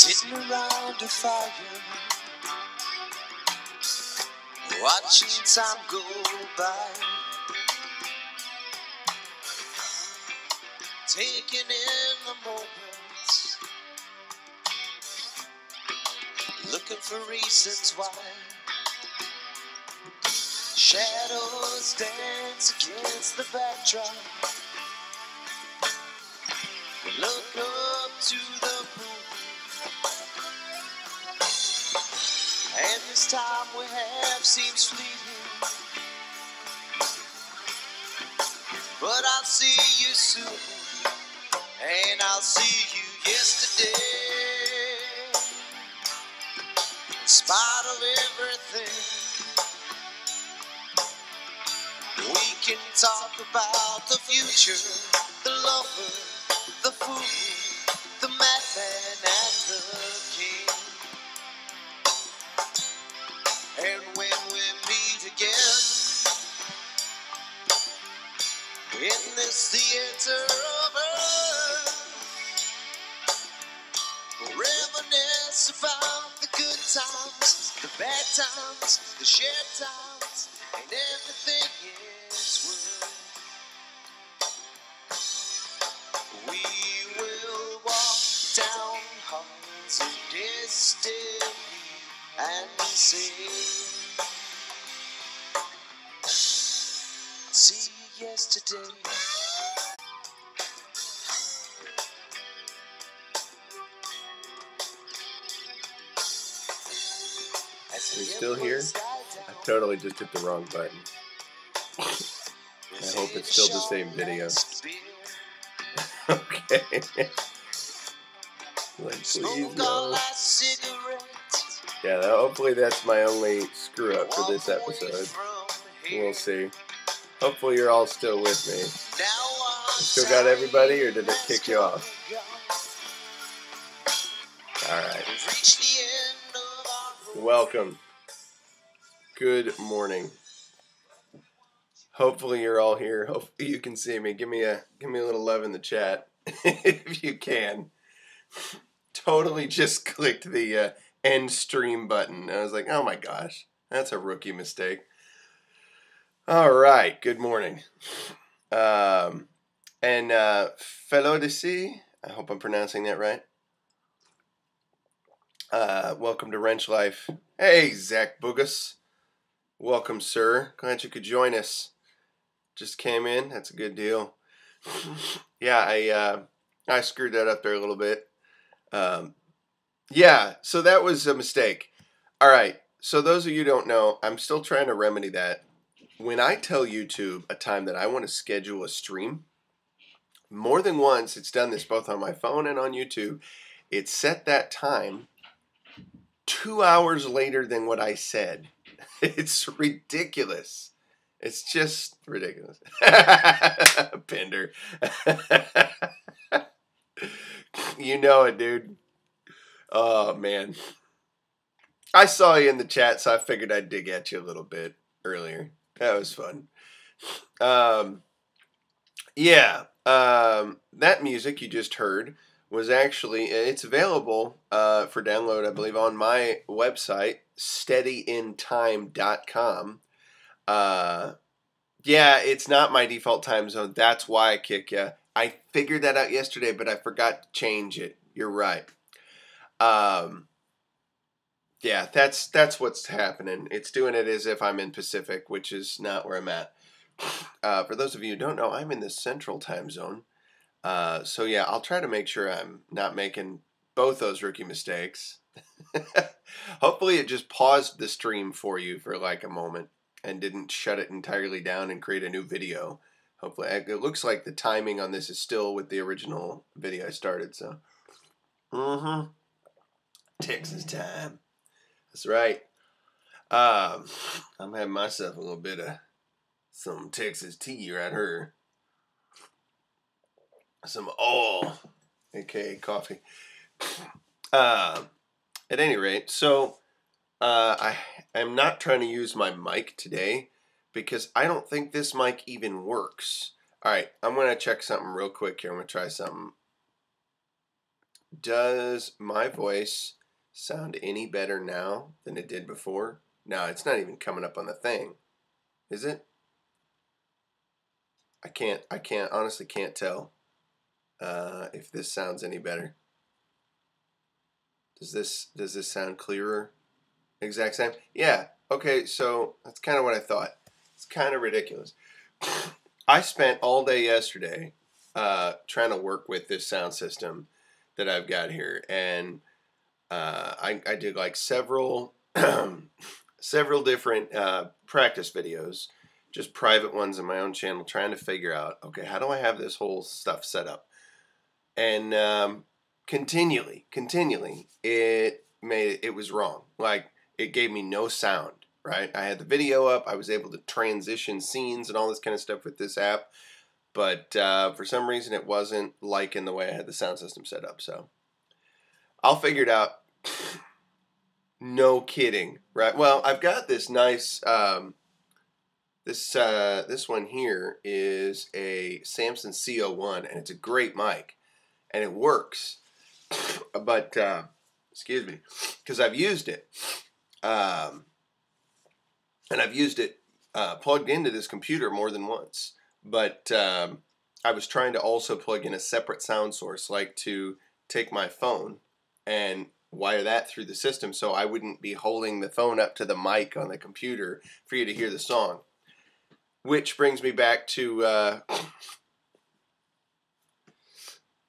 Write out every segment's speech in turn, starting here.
Sitting around a fire, watching time go by, taking in the moments, looking for reasons why. Shadows dance against the backdrop. Look up to the moon, and this time we have seems fleeting, but I'll see you soon, and I'll see you yesterday. In spite of everything, we can talk about the future, the lover, the fool, the madman, and the king. And when we meet again in this theater of earth, we'll reminisce about the good times, the bad times, the shared times, and everything is worth. We will walk down halls of destiny and say, see you yesterday. Are we still here? I totally just hit the wrong button. I hope it's still the same video. Okay. Like, please no. Yeah, hopefully that's my only screw up for this episode. We'll see. Hopefully you're all still with me. Still got everybody, or did it kick you off? Alright. Welcome. Good morning. Hopefully you're all here. Hopefully you can see me. Give me a little love in the chat if you can. Totally just clicked the end stream button. I was like, oh my gosh, that's a rookie mistake. All right, good morning. Fellow de C, I hope I'm pronouncing that right. Welcome to Wrench Life. Hey, Zach Bugus. Welcome, sir. Glad you could join us. Just came in. That's a good deal. Yeah, I screwed that up there a little bit. Yeah, so that was a mistake. All right, so those of you who don't know, I'm still trying to remedy that. When I tell YouTube a time that I want to schedule a stream, more than once, it's done this both on my phone and on YouTube, it set that time 2 hours later than what I said. It's ridiculous. It's just ridiculous. Pinder. You know it, dude. Oh, man. I saw you in the chat, so I figured I'd dig at you a little bit earlier. That was fun. That music you just heard was actually, it's available for download, I believe, on my website, steadyintime.com. Yeah, it's not my default time zone. That's why I kick you. I figured that out yesterday, but I forgot to change it. You're right. Yeah, that's what's happening. It's doing it as if I'm in Pacific, which is not where I'm at. For those of you who don't know, I'm in the Central time zone. So yeah, I'll try to make sure I'm not making both those rookie mistakes. Hopefully it just paused the stream for you for like a moment and didn't shut it entirely down and create a new video. Hopefully, it looks like the timing on this is still with the original video I started, so. Texas time. That's right. I'm having myself a little bit of some Texas tea right here. Some oil, aka coffee. At any rate, so I am not trying to use my mic today because I don't think this mic even works. All right, I'm going to check something real quick here. I'm going to try something. Does my voice sound any better now than it did before? No, it's not even coming up on the thing. Is it? I honestly can't tell if this sounds any better. Does this sound clearer? Exact same? Yeah. Okay, so that's kind of what I thought. It's kind of ridiculous. I spent all day yesterday trying to work with this sound system that I've got here, and I did like several several different practice videos, just private ones on my own channel, trying to figure out, okay, how do I have this whole stuff set up? And continually, it was wrong. Like, it gave me no sound. Right? I had the video up. I was able to transition scenes and all this kind of stuff with this app, but for some reason it wasn't liking the way I had the sound system set up. So I'll figure it out. No kidding, right? Well, I've got this nice. This one here is a Samson CO1, and it's a great mic, and it works. But excuse me, because I've used it, and I've used it plugged into this computer more than once. But I was trying to also plug in a separate sound source, like to take my phone and wire that through the system so I wouldn't be holding the phone up to the mic on the computer for you to hear the song. Which brings me back to,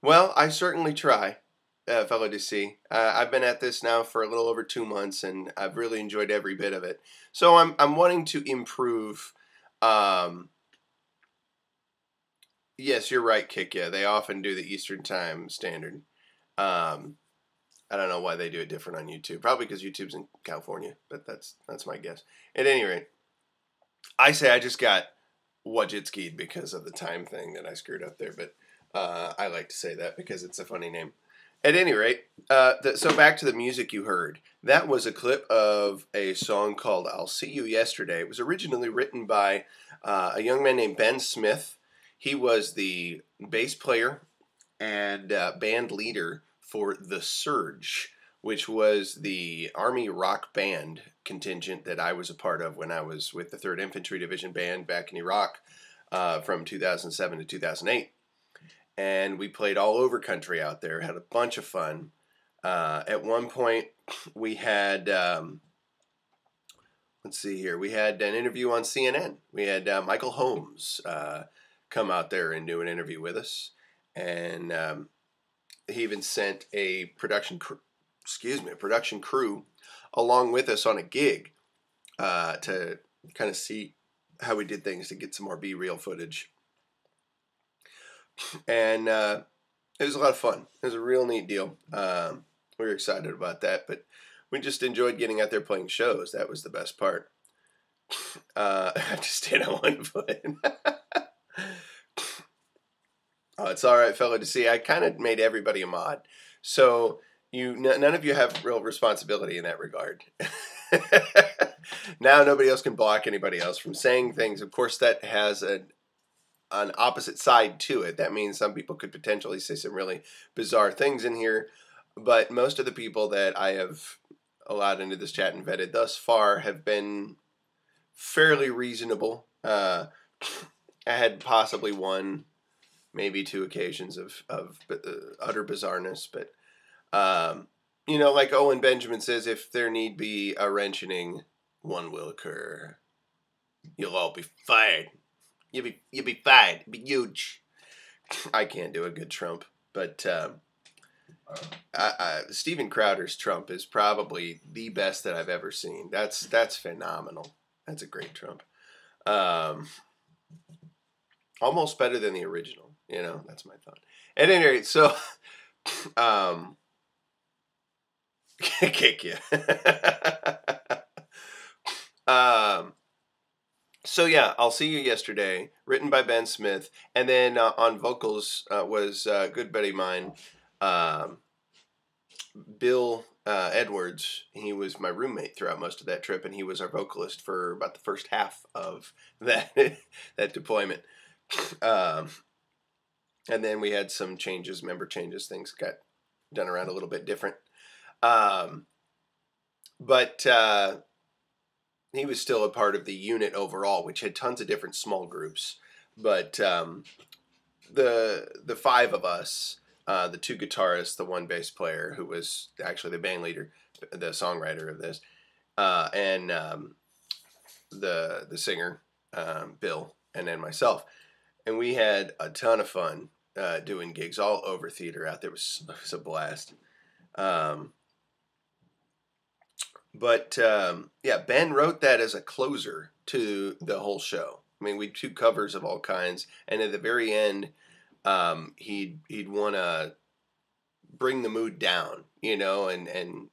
well, I certainly try, fellow DC. I've been at this now for a little over 2 months, and I've really enjoyed every bit of it. So I'm wanting to improve. Yes, you're right, Kick. Yeah, they often do the Eastern Time Standard. I don't know why they do it different on YouTube. Probably because YouTube's in California, but that's my guess. At any rate, I say I just got Wajitski'd because of the time thing that I screwed up there, but I like to say that because it's a funny name. At any rate, so back to the music you heard. That was a clip of a song called I'll See You Yesterday. It was originally written by a young man named Ben Smith. He was the bass player and band leader for The Surge, which was the Army rock band contingent that I was a part of when I was with the 3rd Infantry Division Band back in Iraq from 2007 to 2008. And we played all over country out there, had a bunch of fun. At one point, we had, let's see here, we had an interview on CNN. We had Michael Holmes come out there and do an interview with us. And he even sent a production crew along with us on a gig to kind of see how we did things, to get some more B-reel footage. And it was a lot of fun. It was a real neat deal. We were excited about that, but we just enjoyed getting out there playing shows. That was the best part. I have to stand on one foot. Oh, it's all right, fellow, to see. I kind of made everybody a mod, so none of you have real responsibility in that regard. Now nobody else can block anybody else from saying things. Of course, that has an opposite side to it. That means some people could potentially say some really bizarre things in here, but most of the people that I have allowed into this chat and vetted thus far have been fairly reasonable. I had possibly one, maybe 2 occasions of utter bizarreness, but you know, like Owen Benjamin says, if there need be a wrenching, one will occur. You'll all be fired. You'll be fired. It'll be huge. I can't do a good Trump, but Steven Crowder's Trump is probably the best that I've ever seen. That's phenomenal. That's a great Trump. Almost better than the original. You know, that's my thought. At any rate, so kick you. So yeah, I'll See You Yesterday, written by Ben Smith, and then on vocals was a good buddy of mine, Bill Edwards. He was my roommate throughout most of that trip, and he was our vocalist for about the first half of that that deployment. And then we had some changes, member changes, things got done around a little bit different. But he was still a part of the unit overall, which had tons of different small groups. But the five of us, the two guitarists, the one bass player who was actually the band leader, the songwriter of this, and the singer, Bill, and then myself, and we had a ton of fun doing gigs all over theater out there. It was a blast. Yeah, Ben wrote that as a closer to the whole show. I mean, we do covers of all kinds, and at the very end, he'd want to bring the mood down, and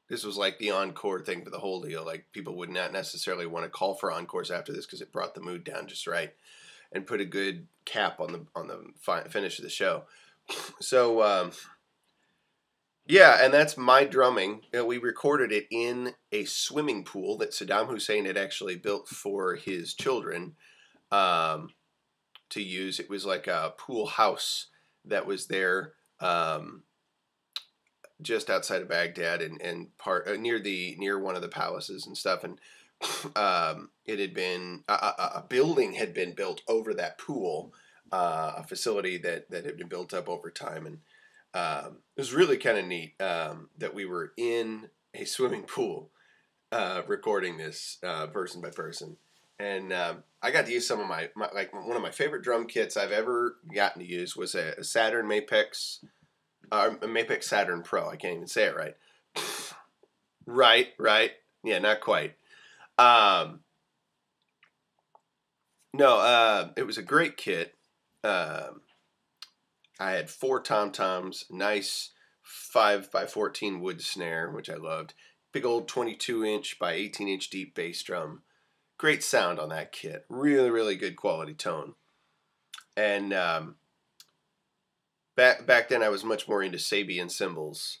this was like the encore thing for the whole deal. Like, people would not necessarily want to call for encores after this because it brought the mood down just right and put a good cap on the finish of the show. So yeah, and that's my drumming. We recorded it in a swimming pool that Saddam Hussein had actually built for his children to use. It was like a pool house that was there just outside of Baghdad and near one of the palaces and stuff. And it had been a building had been built over that pool, a facility that had been built up over time, and it was really kind of neat that we were in a swimming pool recording this person by person. And I got to use some of my like one of my favorite drum kits I've ever gotten to use was a Saturn Mapex, a Mapex Saturn Pro. I can't even say it right. Right. Yeah, not quite. No, it was a great kit. I had 4 tom-toms, nice 5x14 wood snare, which I loved. Big old 22-inch by 18-inch deep bass drum. Great sound on that kit. Really, really good quality tone. And back then I was much more into Sabian cymbals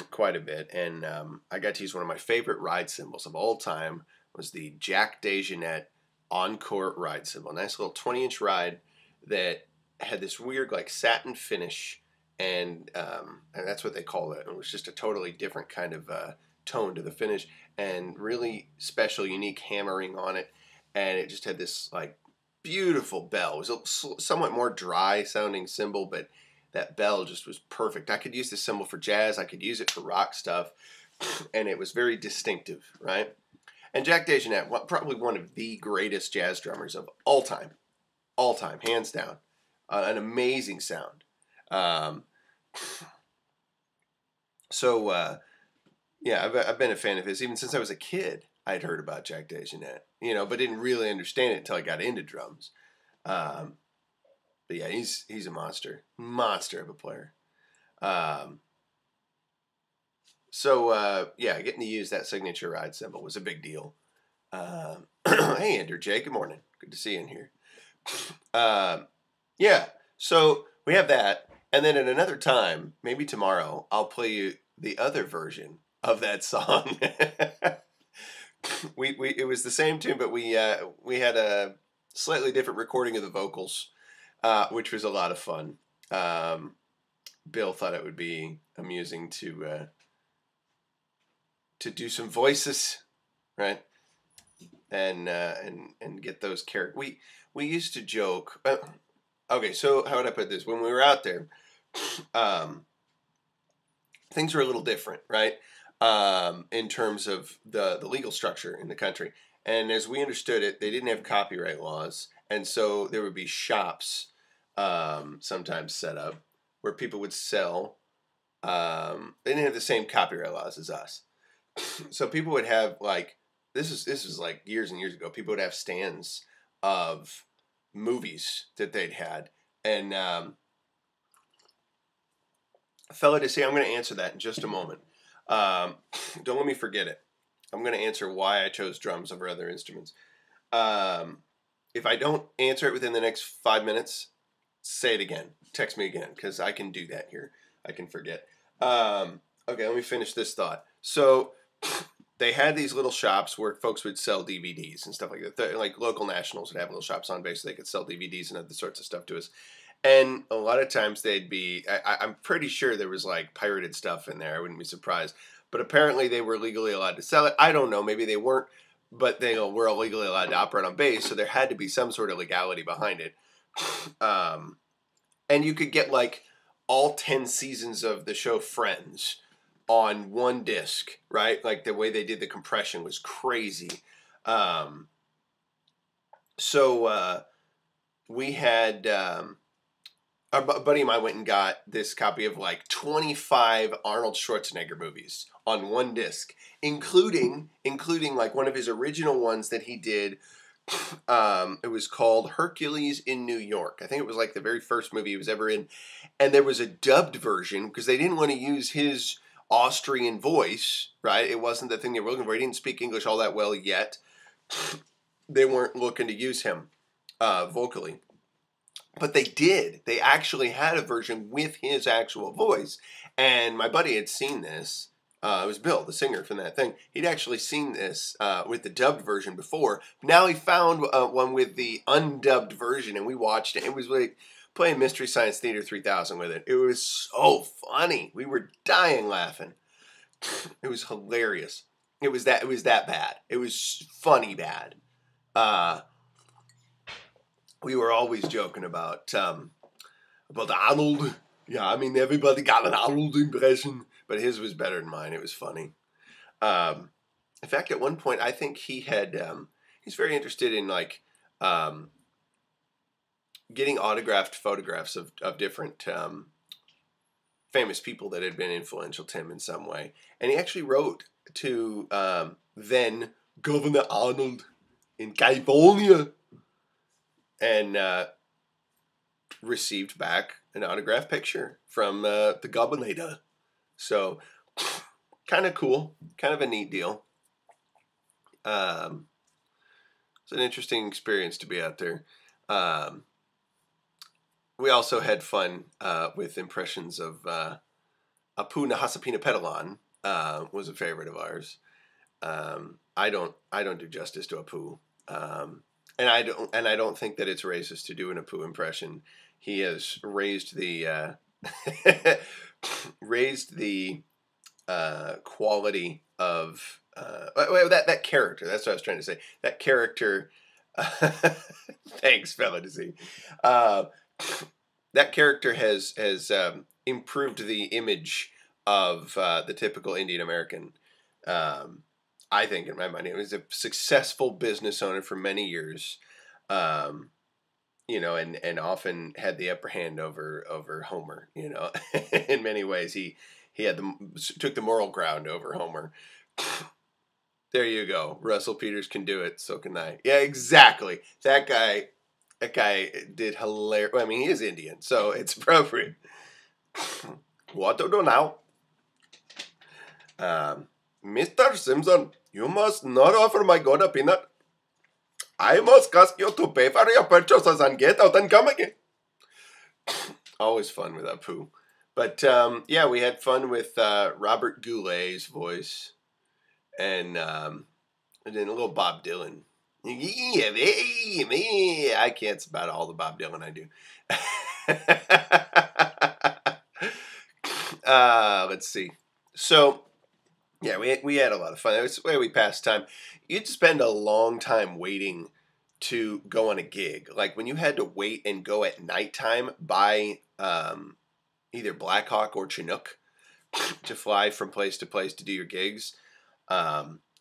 quite a bit. And I got to use one of my favorite ride cymbals of all time was the Jack DeJohnette Encore ride cymbal. Nice little 20-inch ride that had this weird like satin finish, and that's what they call it. It was just a totally different kind of tone to the finish, and really special, unique hammering on it, and it just had this like beautiful bell. It was a somewhat more dry sounding cymbal, but that bell just was perfect. I could use this cymbal for jazz, I could use it for rock stuff, and it was very distinctive, right? And Jack DeJohnette, probably one of the greatest jazz drummers of all time, hands down. An amazing sound. Yeah, I've been a fan of his even since I was a kid. I'd heard about Jack DeJohnette, but didn't really understand it until I got into drums. But yeah, he's a monster of a player. Yeah, getting to use that signature ride cymbal was a big deal. Hey, Andrew J, good morning. Good to see you in here. Yeah, so we have that, and then at another time, maybe tomorrow, I'll play you the other version of that song. It was the same tune, but we had a slightly different recording of the vocals, which was a lot of fun. Bill thought it would be amusing to do some voices, right? And get those characters. We used to joke. Okay, so how would I put this? When we were out there, things were a little different, right? In terms of the legal structure in the country. And as we understood it, they didn't have copyright laws. And so there would be shops sometimes set up where people would sell. They didn't have the same copyright laws as us. So people would have like, this is like years and years ago, people would have stands of movies that they'd had. And fella to say, I'm going to answer that in just a moment. Don't let me forget it. I'm going to answer why I chose drums over other instruments. If I don't answer it within the next 5 minutes, say it again. Text me again, because I can do that here. I can forget. Okay, let me finish this thought. So they had these little shops where folks would sell DVDs and stuff like that. Like local nationals would have little shops on base so they could sell DVDs and other sorts of stuff to us. And a lot of times they'd be, I'm pretty sure there was like pirated stuff in there. I wouldn't be surprised. But apparently they were legally allowed to sell it. I don't know. Maybe they weren't, but they were illegally allowed to operate on base. So there had to be some sort of legality behind it. And you could get like all 10 seasons of the show Friends on one disc, right? Like the way they did the compression was crazy. So we had a buddy of mine went and got this copy of like 25 Arnold Schwarzenegger movies on one disc, including like one of his original ones that he did. It was called Hercules in New York. I think it was like the very first movie he was ever in. And there was a dubbed version because they didn't want to use his Austrian voice, right? It wasn't the thing they were looking for. He didn't speak English all that well yet. They weren't looking to use him vocally. But they did. They actually had a version with his actual voice. And my buddy had seen this. It was Bill, the singer from that thing. He'd actually seen this with the dubbed version before. Now he found one with the undubbed version, and we watched it. It was like playing Mystery Science Theater 3000 with it. It was so funny. We were dying laughing. It was hilarious. It was that bad. It was funny bad. We were always joking about Arnold. Yeah, I mean, everybody got an Arnold impression, but his was better than mine. It was funny. In fact, at one point, I think he had, he's very interested in like getting autographed photographs of different famous people that had been influential to him in some way. And he actually wrote to then Governor Arnold in California and received back an autographed picture from the Governator. So, kind of cool. Kind of a neat deal. It's an interesting experience to be out there. We also had fun with impressions of Apu Nahasapina Petalan was a favorite of ours. I don't do justice to Apu. And I don't think that it's racist to do an Apu impression. He has raised the quality of that character. That's what I was trying to say. That character. Thanks, fella to see. That character has improved the image of the typical Indian American. I think, in my mind, he was a successful business owner for many years, and often had the upper hand over Homer. In many ways, he took the moral ground over Homer. There you go. Russell Peters can do it. So can I. Yeah, exactly. That guy did hilarious. I mean, he is Indian, so it's appropriate. What to do now? Mr. Simpson, you must not offer my God a peanut. I must ask you to pay for your purchases and get out and come again. Always fun with Apu. But, we had fun with Robert Goulet's voice. And then a little Bob Dylan. Yeah, me. I can't about all the Bob Dylan I do. Let's see. So, yeah, we had a lot of fun. It was the way we passed time. You'd spend a long time waiting to go on a gig. Like when you had to wait and go at nighttime by either Blackhawk or Chinook to fly from place to place to do your gigs.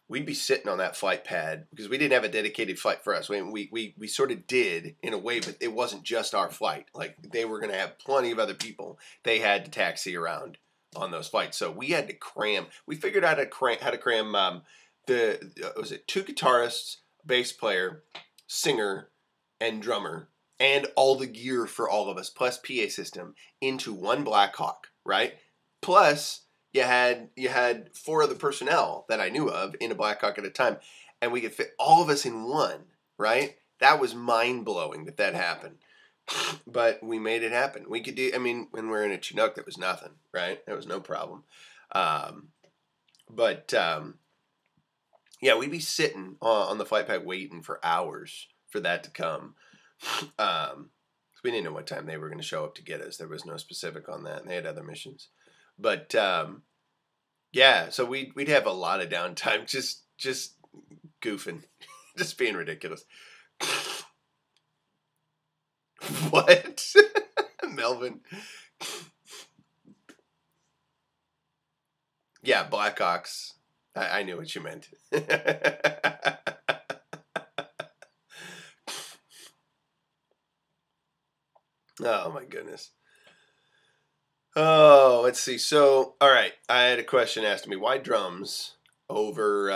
We'd be sitting on that flight pad because we didn't have a dedicated flight for us. We sort of did in a way, but it wasn't just our flight. Like they were going to have plenty of other people they had to taxi around on those flights. So we had to cram. We figured out how to cram was it 2 guitarists, bass player, singer, and drummer, and all the gear for all of us, plus PA system, into one Blackhawk, right? Plus, you had 4 other personnel that I knew of in a Blackhawk at a time, and we could fit all of us in one, right? That was mind-blowing that happened. But we made it happen. We could do, I mean, when we're in a Chinook, that was nothing, right? That was no problem. We'd be sitting on the flight pad waiting for hours for that to come. We didn't know what time they were going to show up to get us. There was no specific on that, and they had other missions. But yeah, so we'd have a lot of downtime, just goofing, just being ridiculous. What, Melvin? Yeah, Blackhawks. I knew what you meant. Oh my goodness. Oh, let's see. So, all right, I had a question asked of me. Why drums over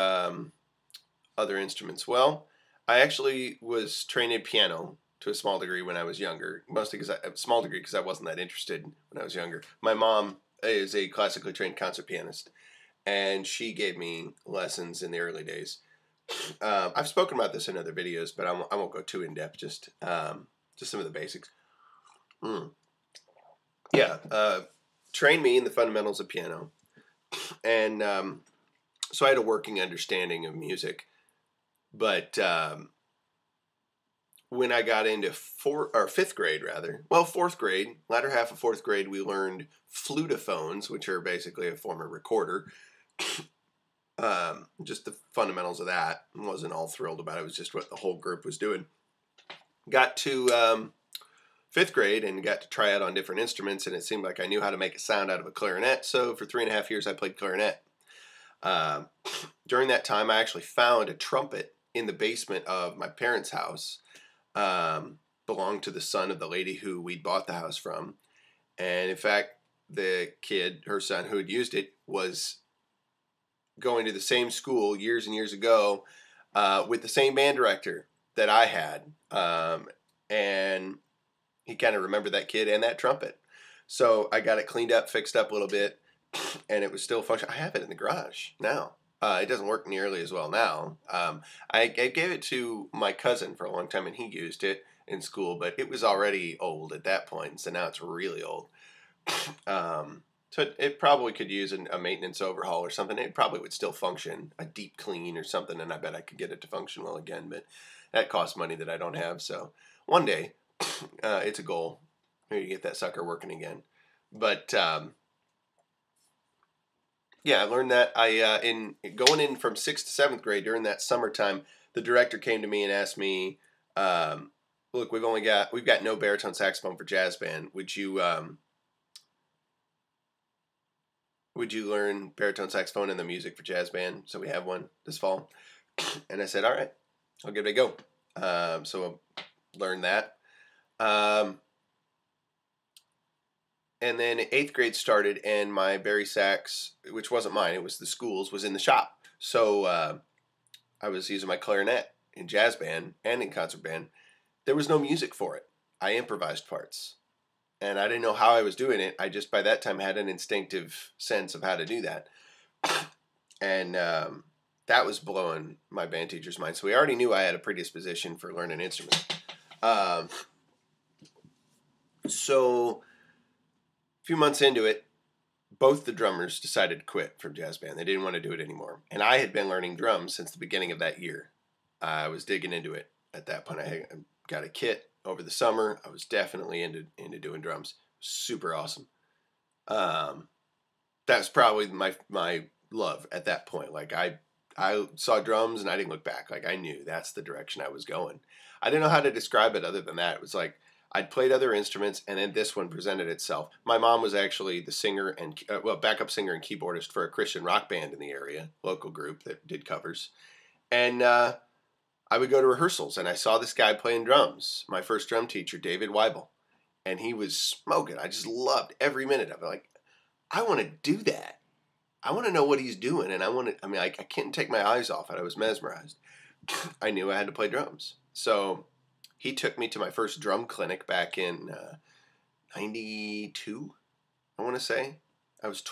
other instruments? Well, I actually was trained in piano to a small degree when I was younger. Mostly because I wasn't that interested when I was younger. My mom is a classically trained concert pianist, and she gave me lessons in the early days. I've spoken about this in other videos, but I won't go too in depth. Just some of the basics. Yeah, trained me in the fundamentals of piano, and so I had a working understanding of music. But when I got into fifth grade, fourth grade, latter half of fourth grade, we learned flutophones, which are basically a form of recorder. Just the fundamentals of that. Wasn't all thrilled about it. It was just what the whole group was doing. Got to fifth grade and got to try out on different instruments, and it seemed like I knew how to make a sound out of a clarinet. So for 3.5 years, I played clarinet. During that time, I actually found a trumpet in the basement of my parents' house. Belonged to the son of the lady who we'd bought the house from. And in fact, the kid, her son, who had used it, was going to the same school years and years ago with the same band director that I had. And he kind of remembered that kid and that trumpet. So I got it cleaned up, fixed up a little bit, and it was still functional. I have it in the garage now. It doesn't work nearly as well now. I gave it to my cousin for a long time, and he used it in school, but it was already old at that point, so now it's really old. So it probably could use a maintenance overhaul or something. It probably would still function, a deep clean or something, and I bet I could get it to function well again, but that costs money that I don't have. So one day, it's a goal, maybe get that sucker working again. But yeah, I learned that. In going in from 6th to 7th grade during that summertime, the director came to me and asked me, "Look, we've got no baritone saxophone for jazz band. Would you learn baritone saxophone and the music for jazz band? So we have one this fall." And I said, "All right, I'll give it a go." So I learned that. And then 8th grade started, and my bari sax, which wasn't mine, it was the school's, was in the shop. So I was using my clarinet in jazz band and in concert band. There was no music for it. I improvised parts. And I didn't know how I was doing it. I just, by that time, had an instinctive sense of how to do that. And that was blowing my band teacher's mind. So we already knew I had a predisposition for learning instruments. So a few months into it, both the drummers decided to quit from jazz band. They didn't want to do it anymore. And I had been learning drums since the beginning of that year. I was digging into it at that point. I got a kit over the summer. I was definitely into doing drums. Super awesome. That's probably my love at that point. Like I saw drums and I didn't look back. Like I knew that's the direction I was going. I didn't know how to describe it other than that. It was like I'd played other instruments, and then this one presented itself. My mom was actually the singer and backup singer and keyboardist for a Christian rock band in the area, local group that did covers. And I would go to rehearsals, and I saw this guy playing drums. My first drum teacher, David Weibel, and he was smoking. I just loved every minute of it. Like, I want to do that. I want to know what he's doing, and I can't take my eyes off it. I was mesmerized. I knew I had to play drums, so he took me to my first drum clinic back in 92, I want to say. It was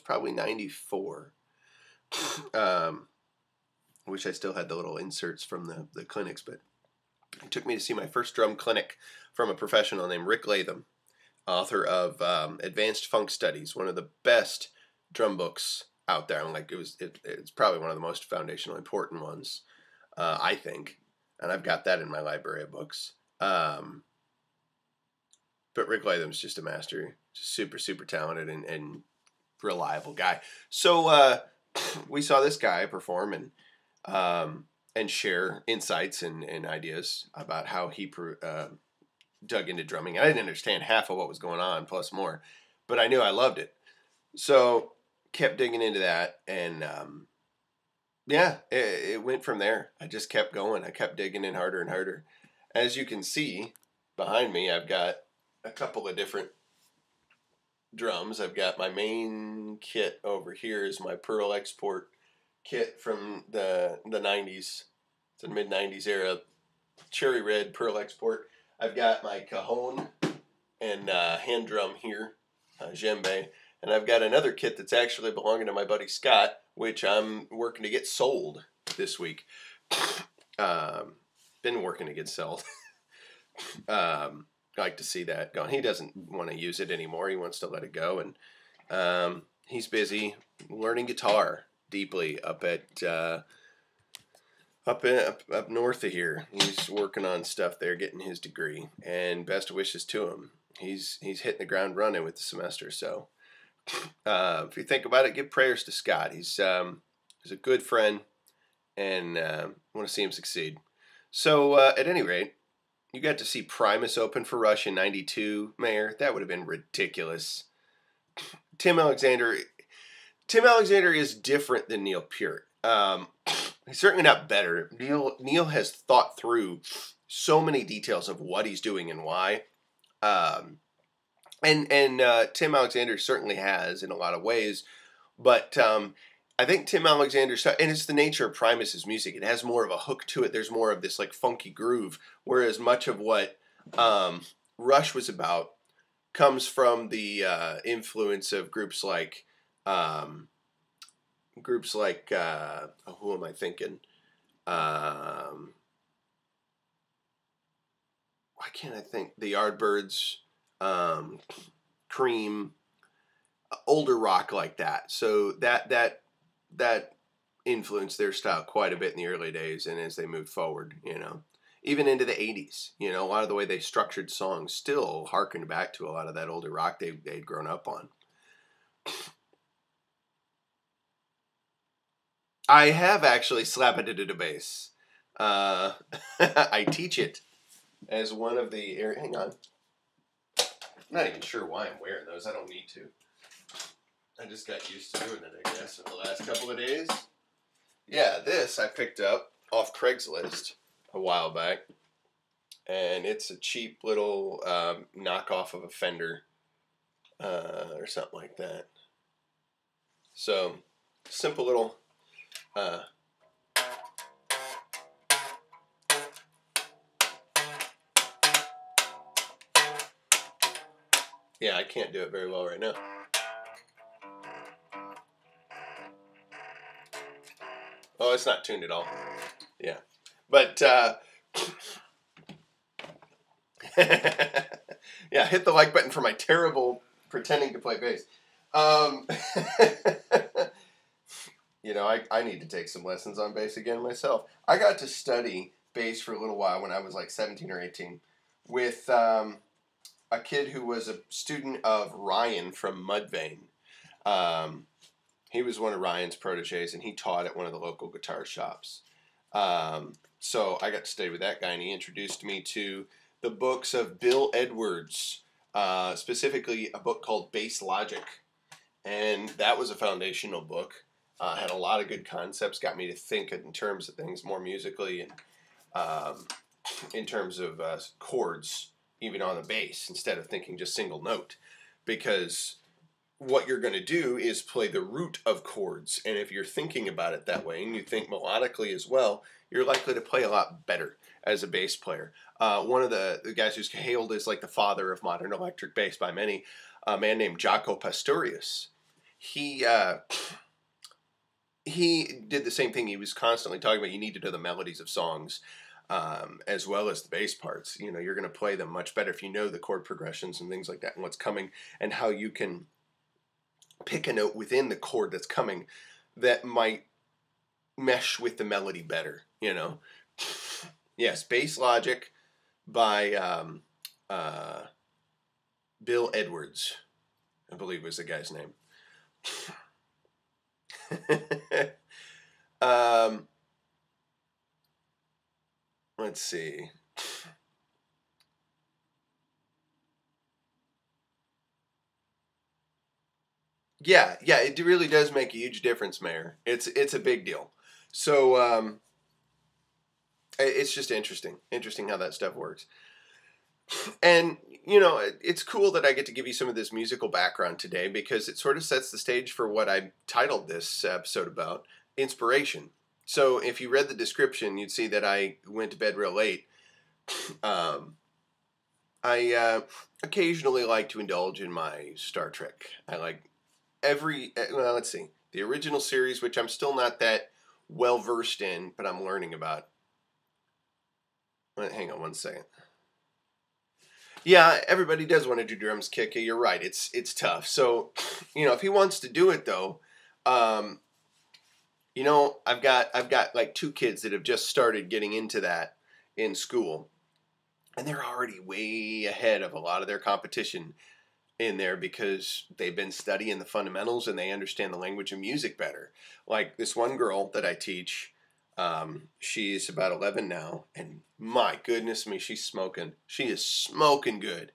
probably 94. I wish I still had the little inserts from the clinics, but he took me to see my first drum clinic from a professional named Rick Latham, author of Advanced Funk Studies, one of the best drum books out there. It's probably one of the most foundational, important ones, I think. And I've got that in my library of books. But Rick Latham's just a master, just super, super talented and reliable guy. So we saw this guy perform and share insights and ideas about how he dug into drumming. I didn't understand half of what was going on, plus more, but I knew I loved it. So kept digging into that, and yeah, it went from there. I just kept going. I kept digging in harder and harder. As you can see behind me, I've got a couple of different drums. I've got my main kit over here is my Pearl Export kit from the 90s. It's a mid-90s era cherry red Pearl Export. I've got my cajon and hand drum here, djembe. And I've got another kit that's actually belonging to my buddy Scott, which I'm working to get sold this week. Been working to get sold. I like to see that going. He doesn't want to use it anymore. He wants to let it go. And he's busy learning guitar deeply up north of here. He's working on stuff there, getting his degree. And best wishes to him. He's hitting the ground running with the semester, so... if you think about it, give prayers to Scott. He's a good friend, and want to see him succeed. So, at any rate, you got to see Primus open for Rush in '92, Mayor. That would have been ridiculous. Tim Alexander is different than Neil Peart. He's certainly not better. Neil has thought through so many details of what he's doing and why. And Tim Alexander certainly has in a lot of ways, but I think Tim Alexander, and it's the nature of Primus's music. It has more of a hook to it. There's more of this like funky groove, whereas much of what Rush was about comes from the influence of groups like who am I thinking? Why can't I think? The Yardbirds. Cream, older rock like that. So that influenced their style quite a bit in the early days, and as they moved forward, even into the 80s, a lot of the way they structured songs still harkened back to a lot of that older rock they'd grown up on. I have actually slapped it at a bass. I teach it as one of the hang on. I'm not even sure why I'm wearing those. I don't need to. I just got used to doing it, I guess, in the last couple of days. Yeah, this I picked up off Craigslist a while back. And it's a cheap little knockoff of a Fender or something like that. So, simple little... yeah, I can't do it very well right now. Oh, it's not tuned at all. Yeah. But, yeah, hit the like button for my terrible pretending to play bass. I need to take some lessons on bass again myself. I got to study bass for a little while when I was like 17 or 18 with... a kid who was a student of Ryan from Mudvayne. He was one of Ryan's proteges, and he taught at one of the local guitar shops. So I got to study with that guy, and he introduced me to the books of Bill Edwards, specifically a book called Bass Logic. And that was a foundational book. Had a lot of good concepts, got me to think in terms of things more musically and in terms of chords, even on the bass, instead of thinking just single note. Because what you're going to do is play the root of chords. And if you're thinking about it that way, and you think melodically as well, you're likely to play a lot better as a bass player. One of the guys who's hailed as like the father of modern electric bass by many, a man named Jaco Pastorius. He did the same thing. He was constantly talking about you need to know the melodies of songs. As well as the bass parts. You're going to play them much better if you know the chord progressions and things like that and what's coming and how you can pick a note within the chord that's coming that might mesh with the melody better, Yes, Bass Logic by Bill Edwards, I believe was the guy's name. um, let's see. Yeah, it really does make a huge difference, Mayor. It's a big deal. So it's just interesting how that stuff works. And it's cool that I get to give you some of this musical background today because it sort of sets the stage for what I titled this episode about, inspiration. So if you read the description, you'd see that I went to bed real late. I occasionally like to indulge in my Star Trek. I like let's see, the original series, which I'm still not that well versed in, but I'm learning about. Hang on one second. Yeah, everybody does want to do drums, Kika. You're right. It's tough. So, if he wants to do it though, I've got like 2 kids that have just started getting into that in school, and they're already way ahead of a lot of their competition in there because they've been studying the fundamentals and they understand the language of music better. Like this one girl that I teach, she's about 11 now, and my goodness me, she's smoking. She is smoking good.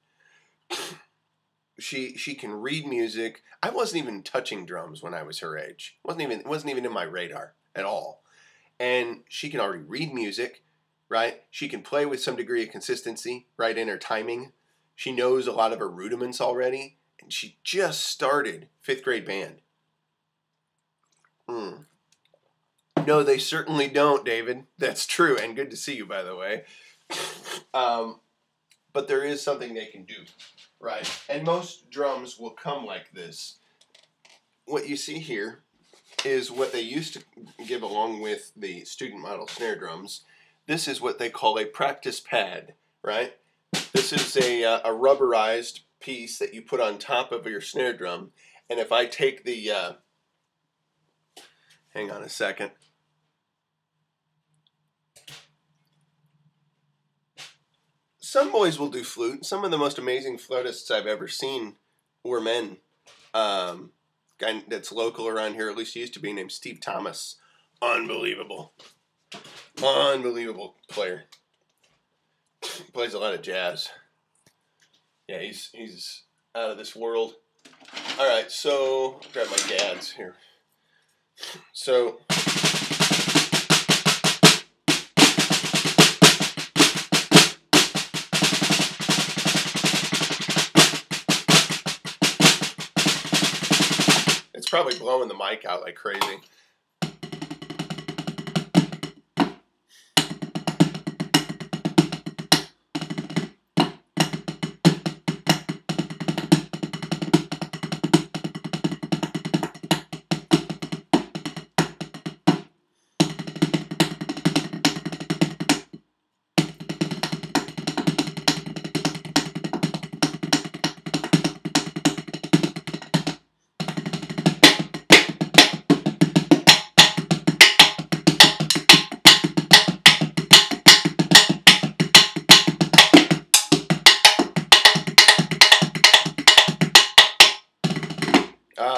She can read music. I wasn't even touching drums when I was her age. It wasn't even in my radar at all. And she can already read music, right? She can play with some degree of consistency, right, in her timing. She knows a lot of her rudiments already, and she just started 5th grade band. No, they certainly don't, David. That's true, and good to see you, by the way. But there is something they can do, right? And most drums will come like this. What you see here is what they used to give along with the student model snare drums. This is what they call a practice pad, right? This is a rubberized piece that you put on top of your snare drum. And if I take the, hang on a second. Some boys will do flute. Some of the most amazing flautists I've ever seen were men. Guy that's local around here, at least he used to be, named Steve Thomas. Unbelievable player. Plays a lot of jazz. Yeah, he's out of this world. All right, so grab my gads here. So it's probably blowing the mic out like crazy.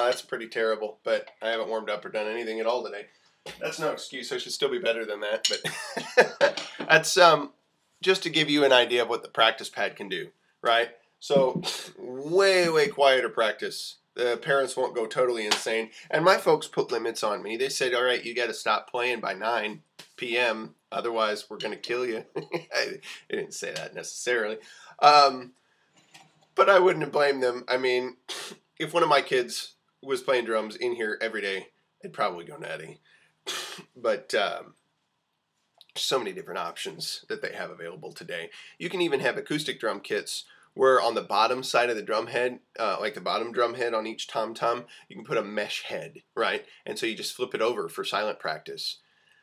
That's pretty terrible, but I haven't warmed up or done anything at all today. That's no excuse. I should still be better than that, but that's just to give you an idea of what the practice pad can do, right? So way quieter practice. The parents won't go totally insane, and my folks put limits on me. They said, all right, you got to stop playing by 9 p.m., otherwise we're going to kill you. They didn't say that necessarily, but I wouldn't have blamed them. I mean, if one of my kids was playing drums in here every day, they'd probably go nutty. But so many different options that they have available today. You can even have acoustic drum kits where on the bottom side of the drum head, like the bottom drum head on each tom-tom, you can put a mesh head, right? And so you just flip it over for silent practice.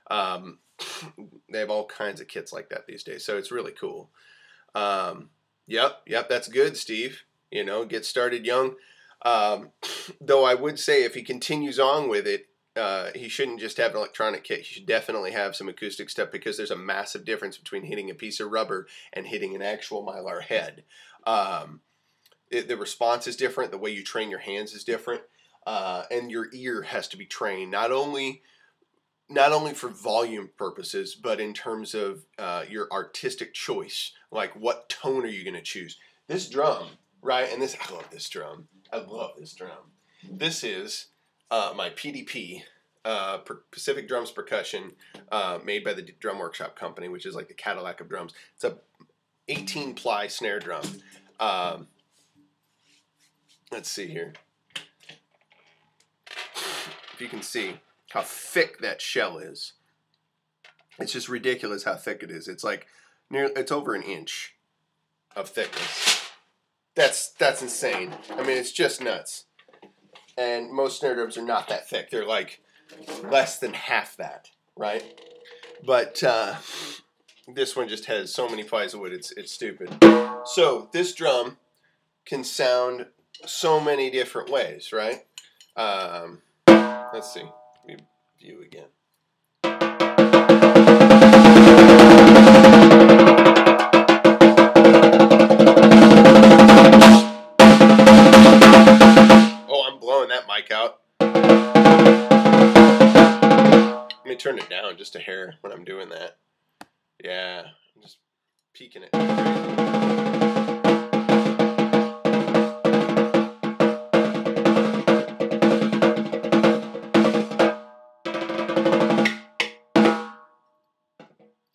They have all kinds of kits like that these days, so it's really cool. Yep, that's good, Steve. Get started young. Though I would say if he continues on with it, he shouldn't just have an electronic kit. He should definitely have some acoustic stuff because there's a massive difference between hitting a piece of rubber and hitting an actual Mylar head. the response is different. The way you train your hands is different, and your ear has to be trained not only for volume purposes, but in terms of your artistic choice. Like, what tone are you going to choose? This drum, right? And this, I love this drum. I love this drum. This is my PDP, Pacific Drums Percussion, made by the Drum Workshop Company, which is like the Cadillac of drums. It's a 18-ply snare drum. Let's see here. If you can see how thick that shell is. It's just ridiculous how thick it is. It's like it's over an inch of thickness. That's insane. I mean, it's just nuts. And most snare drums are not that thick. They're like less than half that, right? But this one just has so many plies of wood, it's stupid. So this drum can sound so many different ways, right? Let's see. Let me view again. Oh, I'm blowing that mic out. Let me turn it down just a hair when I'm doing that. Yeah, I'm just peeking it.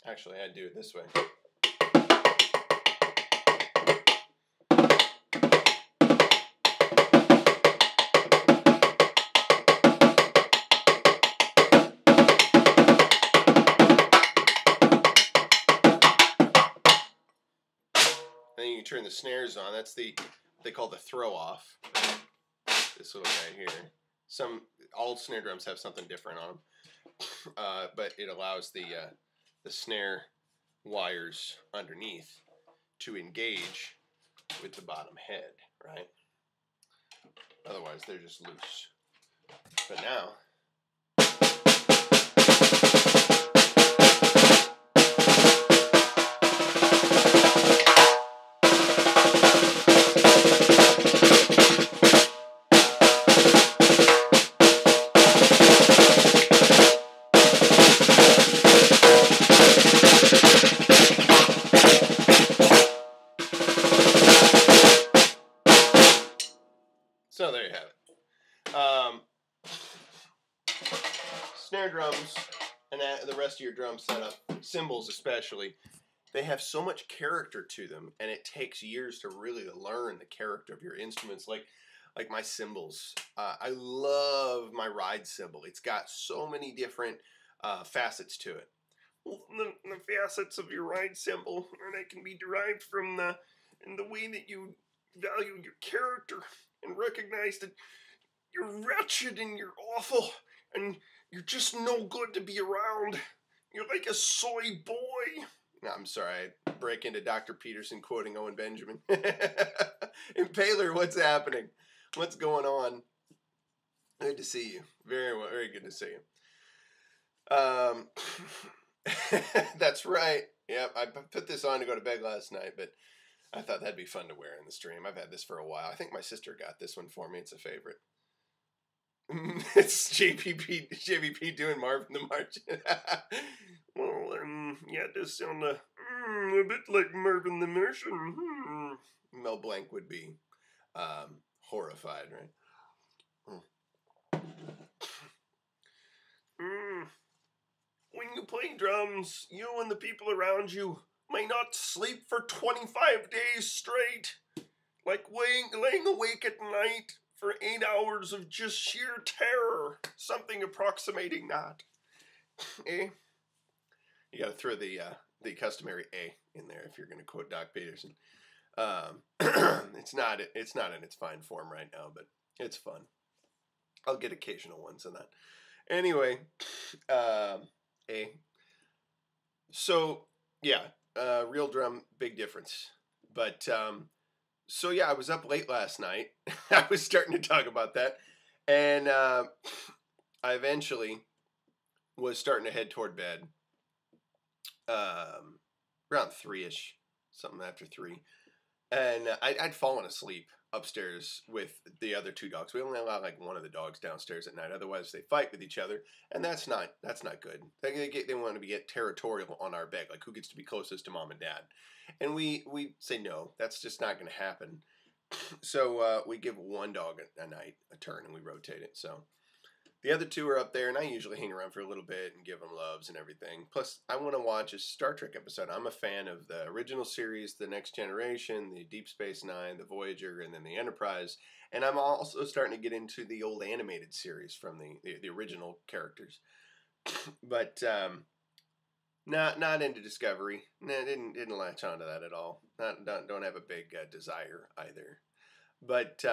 Actually, I'd do it this way. Then you can turn the snares on. That's they call the throw off. This little guy here. All snare drums have something different on them, but it allows the snare wires underneath to engage with the bottom head, right? Otherwise, they're just loose. But now. So there you have it. Snare drums and the rest of your drum setup, cymbals especially, they have so much character to them, and it takes years to really learn the character of your instruments. Like my cymbals, I love my ride cymbal. It's got so many different facets to it. Well, the facets of your ride cymbal, and they can be derived from the way that you value your character and recognize that you're wretched and you're awful and you're just no good to be around. You're like a soy boy. No, I'm sorry, I break into Dr. Peterson quoting Owen Benjamin. Impaler, what's happening? What's going on? Good to see you. Very good to see you. That's right. Yep, I put this on to go to bed last night, but I thought that'd be fun to wear in the stream. I've had this for a while. I think my sister got this one for me. It's a favorite. It's JVP doing Marvin the Martian. Well, yeah, it does sound a bit like Marvin the Martian. Mel Blanc would be horrified, right? When you play drums, you and the people around you may not sleep for 25 days straight, like laying awake at night for 8 hours of just sheer terror, something approximating that. Eh? You gotta throw the customary A in there if you're gonna quote Doc Peterson. It's not in its fine form right now, but it's fun. I'll get occasional ones in that. Anyway, A. So yeah, real drum, big difference. But so yeah, I was up late last night. I was starting to talk about that, and I eventually was starting to head toward bed. Around 3-ish, something after 3, and I'd fallen asleep upstairs with the other two dogs. We only allow like one of the dogs downstairs at night. Otherwise, they fight with each other, and that's not good. They want to get territorial on our bed, like who gets to be closest to mom and dad, and we say no. That's just not going to happen. So we give one dog a night a turn, and we rotate it. So the other two are up there, and I usually hang around for a little bit and give them loves and everything. Plus, I want to watch a Star Trek episode. I'm a fan of the original series, The Next Generation, the Deep Space Nine, the Voyager, and then the Enterprise. And I'm also starting to get into the old animated series from the original characters. But not into Discovery. Nah, didn't latch onto that at all. Don't have a big desire either. But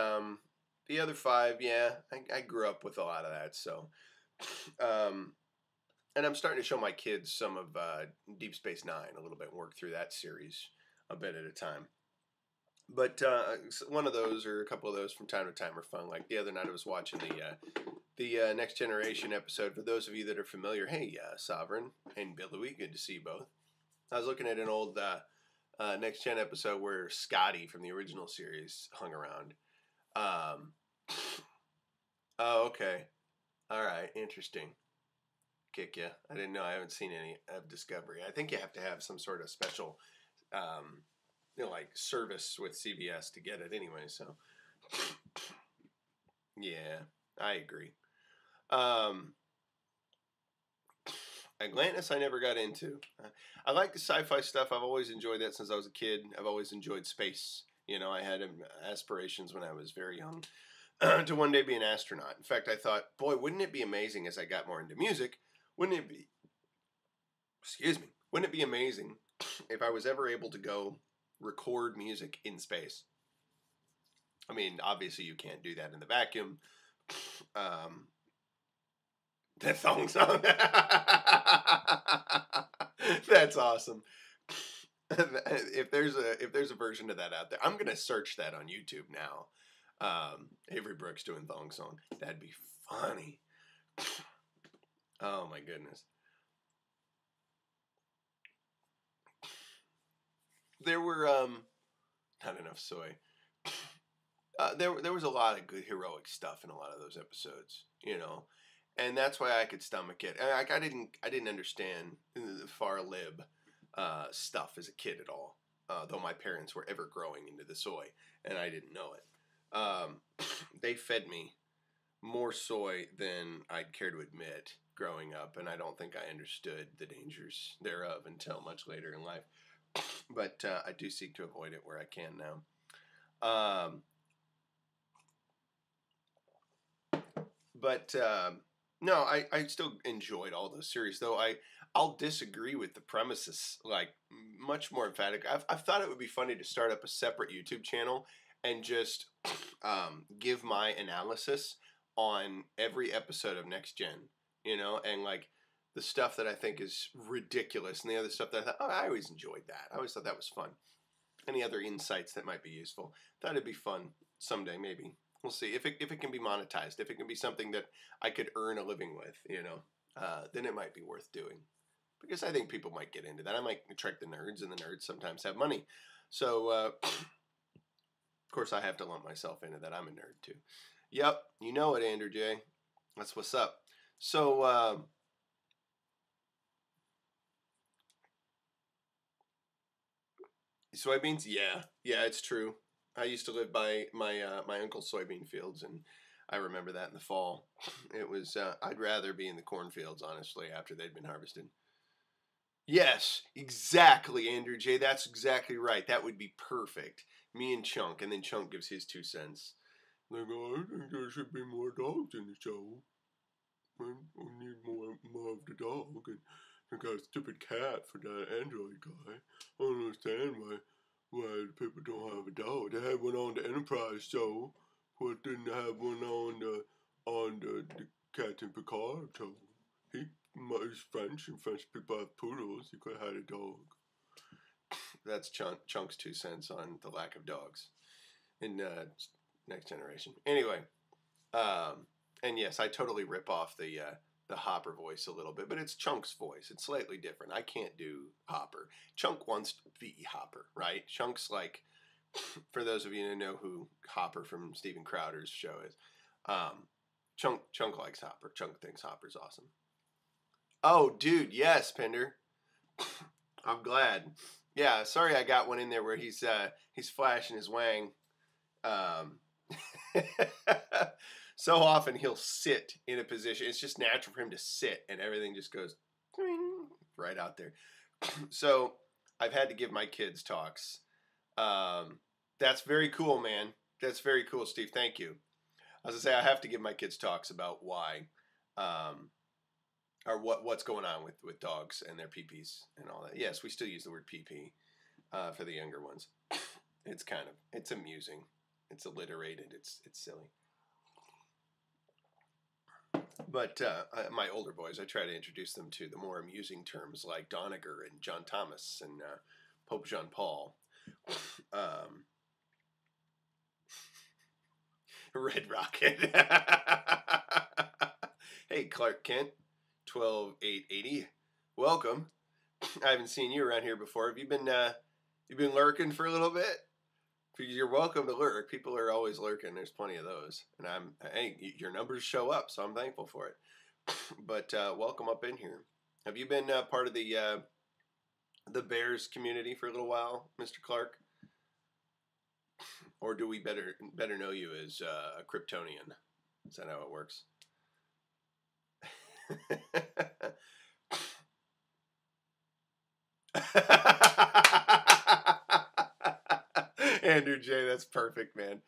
the other five, yeah, I grew up with a lot of that. So, and I'm starting to show my kids some of Deep Space Nine a little bit, and work through that series a bit at a time. But one of those or a couple of those from time to time are fun. Like the other night, I was watching the Next Generation episode. For those of you that are familiar, hey, Sovereign and Billy, good to see you both. I was looking at an old Next Gen episode where Scotty from the original series hung around. Oh, okay. All right. Interesting. Kick ya. I didn't know. I haven't seen any of Discovery. I think you have to have some sort of special, like service with CBS to get it anyway. So, yeah, I agree. Atlantis I never got into. I like the sci-fi stuff. I've always enjoyed that since I was a kid. I've always enjoyed space. I had aspirations when I was very young to one day be an astronaut. In fact, I thought, boy, wouldn't it be amazing as I got more into music? Wouldn't it be amazing if I was ever able to go record music in space? I mean, obviously you can't do that in the vacuum. That thong song. That's awesome. If there's a version of that out there, I'm gonna search that on YouTube now. Avery Brooks doing thong song. That'd be funny. Oh my goodness. There were not enough soy. There was a lot of good heroic stuff in a lot of those episodes, and that's why I could stomach it. I didn't understand the far lib stuff as a kid at all, though my parents were ever growing into the soy, and I didn't know it. They fed me more soy than I'd care to admit growing up, and I don't think I understood the dangers thereof until much later in life. But I do seek to avoid it where I can now. No, I still enjoyed all those series, though I'll disagree with the premises, like, much more emphatic. I've thought it would be funny to start up a separate YouTube channel and just give my analysis on every episode of Next Gen, and like the stuff that I think is ridiculous and the other stuff that I thought, oh, I always enjoyed that. I always thought that was fun. Any other insights that might be useful. Thought it'd be fun someday, maybe. We'll see if it can be monetized, if it can be something that I could earn a living with, then it might be worth doing. Because I think people might get into that. I might attract the nerds, and the nerds sometimes have money. So, of course, I have to lump myself into that. I'm a nerd, too. Yep, you know it, Andrew J. That's what's up. So, soybeans? Yeah, it's true. I used to live by my uncle's soybean fields, and I remember that in the fall. It was I'd rather be in the cornfields, honestly, after they'd been harvested. Yes, exactly, Andrew J. That's exactly right. That would be perfect. Me and Chunk, and then Chunk gives his 2 cents. Like, oh, I think there should be more dogs in the show. I need more of the dog, and I got a stupid cat for that android guy. I don't understand why people don't have a dog. They had one on the Enterprise show, but didn't have one on the Captain Picard show. He's French, and French people have poodles. He could have had a dog. That's Chunk's 2 cents on the lack of dogs in Next Generation. Anyway, and yes, I totally rip off the Hopper voice a little bit, but it's Chunk's voice. It's slightly different. I can't do Hopper. Chunk wants to be Hopper, right? Chunk's like For those of you who know who Hopper from Steven Crowder's show is, Chunk likes Hopper. Chunk thinks Hopper's awesome. Oh, dude, yes, Pinder. I'm glad. Yeah, sorry I got one in there where he's flashing his wang. So often he'll sit in a position. It's just natural for him to sit, and everything just goes right out there. So I've had to give my kids talks. That's very cool, man. That's very cool, Steve. Thank you. I was gonna say I have to give my kids talks about why, or what's going on with dogs and their pee-pees and all that. Yes, we still use the word pee-pee for the younger ones. It's amusing. It's alliterated. It's silly. But my older boys, I try to introduce them to the more amusing terms like Doniger and John Thomas and Pope Jean Paul. Red Rocket. Hey, Clark Kent, 12880. Welcome. I haven't seen you around here before. Have you been lurking for a little bit? You're welcome to lurk. People are always lurking. There's plenty of those. And hey, your numbers show up, so I'm thankful for it. But welcome up in here. Have you been part of the Bears community for a little while, Mr. Clark? Or do we better know you as a Kryptonian? Is that how it works? Andrew J, that's perfect, man.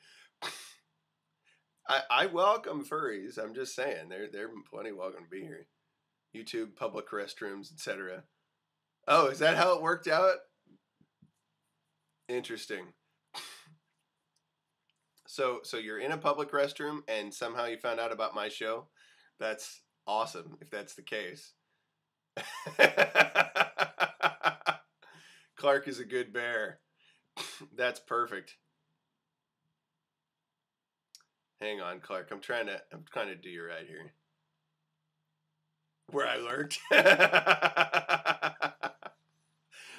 I welcome furries. I'm just saying, they're plenty welcome to be here. YouTube, public restrooms, etc. Oh, is that how it worked out? Interesting. So you're in a public restroom and somehow you found out about my show? That's awesome if that's the case. Clark is a good bear. That's perfect. Hang on, Clark. I'm trying to do you right here. Where I lurked.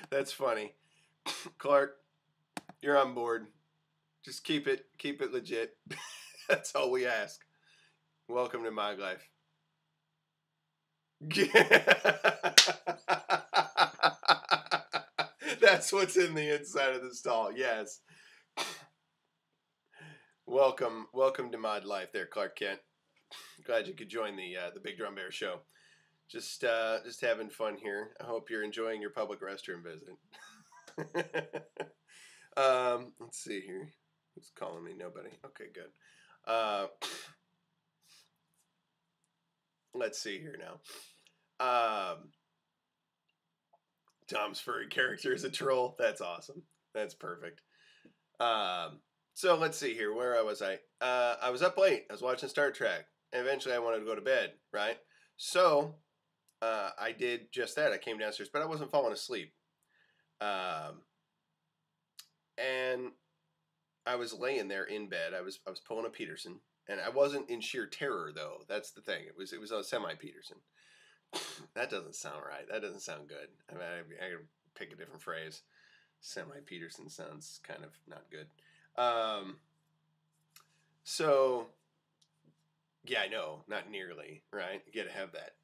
That's funny. Clark, you're on board. Just keep it legit. That's all we ask. Welcome to my life. That's what's in the inside of the stall. Yes. Welcome to Mod Life there, Clark Kent. Glad you could join the Big Drum Bear show. Just having fun here. I hope you're enjoying your public restroom visit. Let's see here. Who's calling me? Nobody. Okay, good. Let's see here now. Tom's furry character is a troll. That's awesome. That's perfect. So let's see here. Where was I? I was up late. I was watching Star Trek. And eventually I wanted to go to bed, right? So I did just that. I came downstairs, but I wasn't falling asleep. And I was laying there in bed. I was pulling a Peterson, and I wasn't in sheer terror though. That's the thing. It was a semi-Peterson. That doesn't sound right. That doesn't sound good. I mean, I could pick a different phrase. Semi-Peterson sounds kind of not good. So yeah, I know, not nearly, right? You gotta have that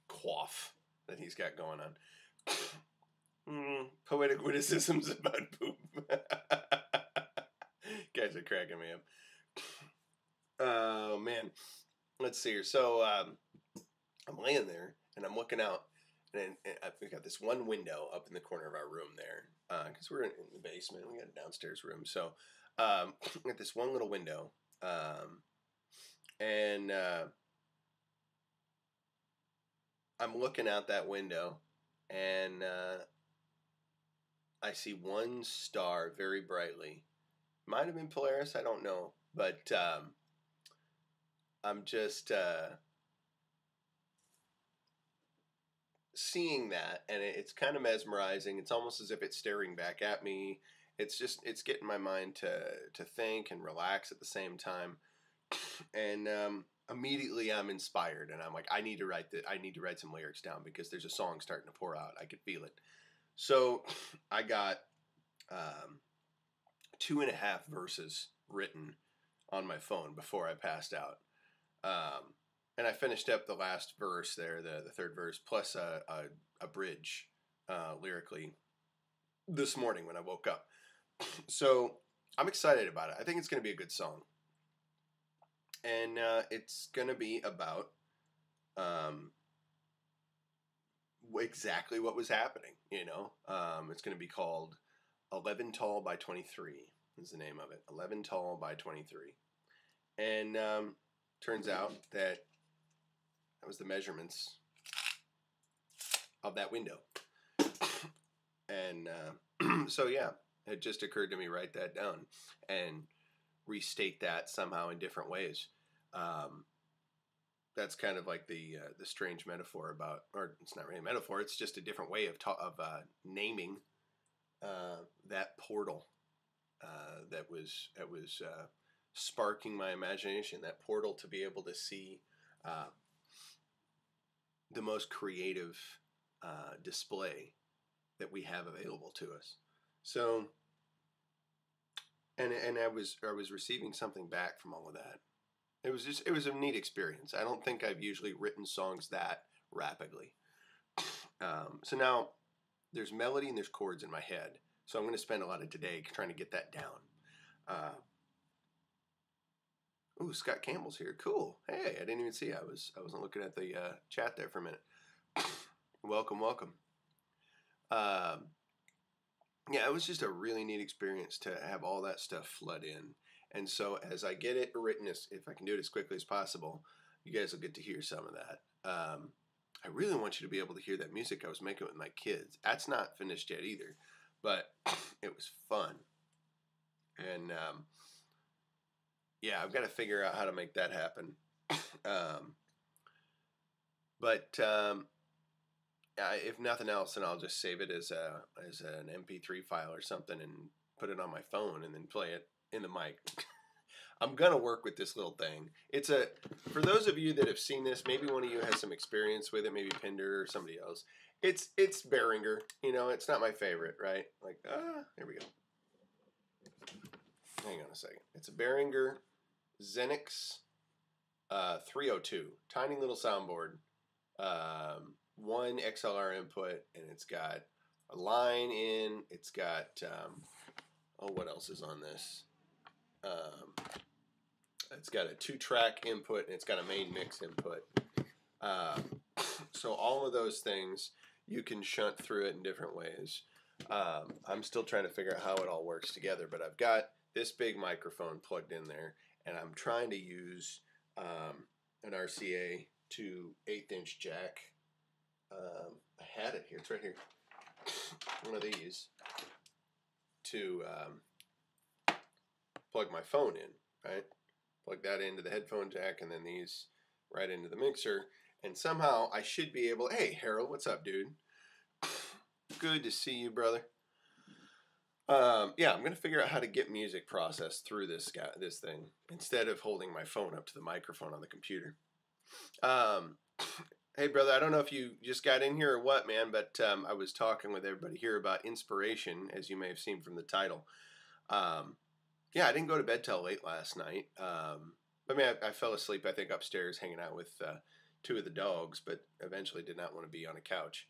quaff that he's got going on. Poetic witticisms about poop. Guys are cracking me up. Oh man, let's see here. So I'm laying there and I'm looking out, and we got this one window up in the corner of our room there, because we're in the basement. We got a downstairs room, so we got this one little window, and I'm looking out that window, and I see one star very brightly. Might have been Polaris, I don't know, but I'm just seeing that, and it's kind of mesmerizing. It's almost as if it's staring back at me. It's getting my mind to think and relax at the same time. And immediately I'm inspired, and I'm like, I need to write some lyrics down because there's a song starting to pour out. I could feel it. So I got 2.5 verses written on my phone before I passed out. And I finished up the last verse there, the third verse, plus a bridge lyrically this morning when I woke up. So I'm excited about it. I think it's going to be a good song. And it's going to be about exactly what was happening, you know. It's going to be called 11 Tall by 23 is the name of it. 11 Tall by 23. And turns out that was the measurements of that window. And so, yeah, it just occurred to me, write that down and restate that somehow in different ways. That's kind of like the strange metaphor about, or it's not really a metaphor, it's just a different way of naming that portal that was sparking my imagination, that portal to be able to see the most creative display that we have available to us. So, and I was receiving something back from all of that. It was a neat experience. I don't think I've usually written songs that rapidly. So now there's melody and there's chords in my head. So I'm going to spend a lot of today trying to get that down. Ooh, Scott Campbell's here. Cool. Hey, I didn't even see. I wasn't looking at the chat there for a minute. Welcome. Yeah, it was just a really neat experience to have all that stuff flood in. And so as I get it written, if I can do it as quickly as possible, you guys will get to hear some of that. I really want you to be able to hear that music I was making with my kids. That's not finished yet either, but it was fun. And yeah, I've got to figure out how to make that happen. But if nothing else, then I'll just save it as an MP3 file or something and put it on my phone and then play it in the mic. I'm gonna work with this little thing. For those of you that have seen this, maybe one of you has some experience with it, maybe Pinder or somebody else. It's Behringer, you know. It's not my favorite, right? Like, there we go. Hang on a second. It's a Behringer Xenix 302, tiny little soundboard. One XLR input, and it's got a line in. It's got what else is on this? It's got a 2-track input, and it's got a main mix input. So all of those things, you can shunt through it in different ways. I'm still trying to figure out how it all works together, but I've got this big microphone plugged in there, and I'm trying to use an RCA to 1/8" jack. I had it here. It's right here. One of these to plug my phone in, right? Plug that into the headphone jack, and then these right into the mixer. And somehow I should be able. Hey, Harold, what's up, dude? Good to see you, brother. Yeah, I'm gonna figure out how to get music processed through this thing instead of holding my phone up to the microphone on the computer. Hey, brother, I don't know if you just got in here or what, man, but I was talking with everybody here about inspiration, as you may have seen from the title. Yeah, I didn't go to bed till late last night. I mean, I fell asleep, I think, upstairs hanging out with 2 of the dogs, but eventually did not want to be on a couch.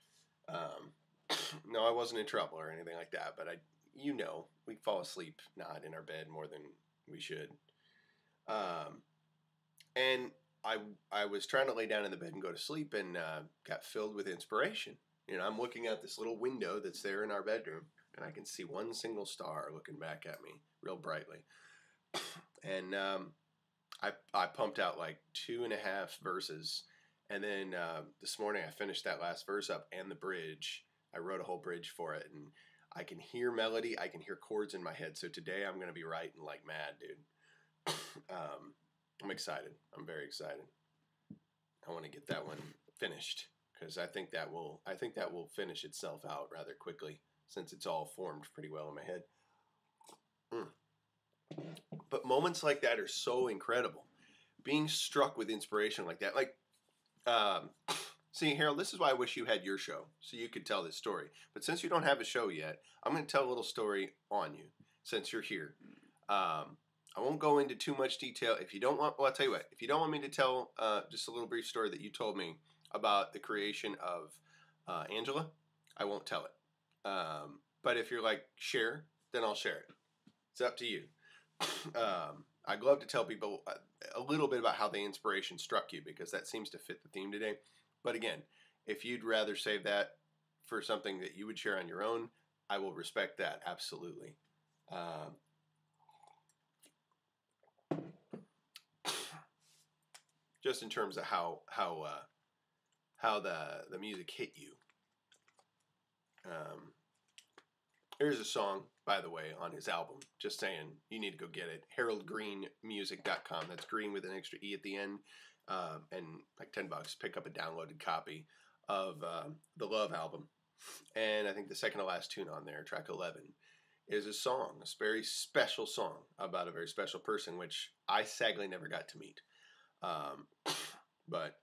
No, I wasn't in trouble or anything like that, but we fall asleep not in our bed more than we should. And I was trying to lay down in the bed and go to sleep, and got filled with inspiration. You know, I'm looking out this little window that's there in our bedroom, and I can see one single star looking back at me real brightly. And I pumped out like 2.5 verses, and then this morning I finished that last verse up and the bridge. I wrote a whole bridge for it, and I can hear melody, I can hear chords in my head. So today I'm going to be writing like mad, dude. I'm excited. I'm very excited. I want to get that one finished because I think that will finish itself out rather quickly since it's all formed pretty well in my head. But moments like that are so incredible. Being struck with inspiration like that, like, see, Harold, this is why I wish you had your show so you could tell this story. But since you don't have a show yet, I'm going to tell a little story on you. since you're here. I won't go into too much detail. If you don't want, well, I'll tell you what. If you don't want me to tell just a little brief story that you told me about the creation of Angela, I won't tell it. But if you're like, share, then I'll share it. It's up to you. I'd love to tell people a little bit about how the inspiration struck you, because that seems to fit the theme today. But again, if you'd rather save that for something that you would share on your own, I will respect that, absolutely. Just in terms of how the music hit you. Here's a song, by the way, on his album. Just saying, you need to go get it. HaroldGreenMusic.com. That's green with an extra E at the end. And like $10. Pick up a downloaded copy of the Love album. And I think the second to last tune on there, track 11, is a song, a very special song about a very special person, which I sadly never got to meet. But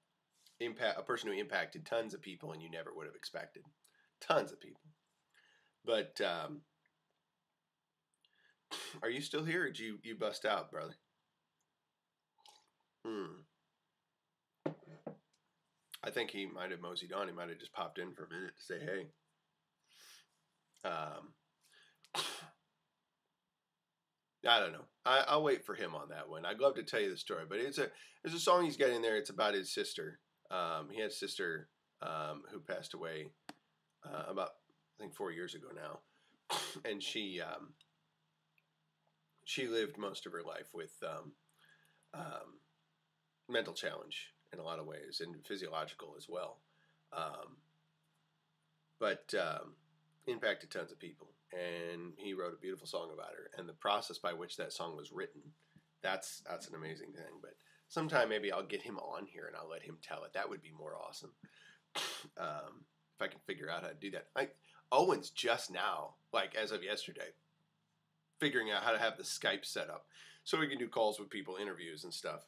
a person who impacted tons of people and you never would have expected. Tons of people. But are you still here, or did you bust out, brother? I think he might have moseyed on. He might have just popped in for a minute to say hey. I don't know. I'll wait for him on that one. I'd love to tell you the story, but there's a song he's got in there. It's about his sister. He had a sister who passed away about, I think, 4 years ago now, and she lived most of her life with mental challenge in a lot of ways, and physiological as well, but impacted tons of people. And he wrote a beautiful song about her, and the process by which that song was written, that's an amazing thing. But sometime maybe I'll get him on here and I'll let him tell it. That would be more awesome. If I can figure out how to do that. Owen's just now, like as of yesterday, figuring out how to have the Skype set up so we can do calls with people, interviews and stuff.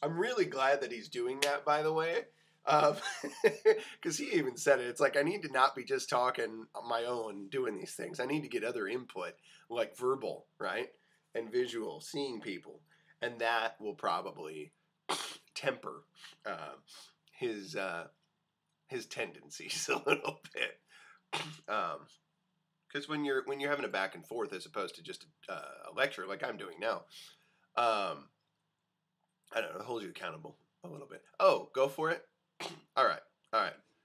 I'm really glad that he's doing that, by the way. Because he even said it. It's like, I need to not be just talking on my own doing these things. I need to get other input, like verbal, right? And visual, seeing people. And that will probably temper his tendencies a little bit. Because when you're having a back and forth as opposed to just a lecture like I'm doing now, I don't know, it holds you accountable a little bit. Oh, go for it. All right.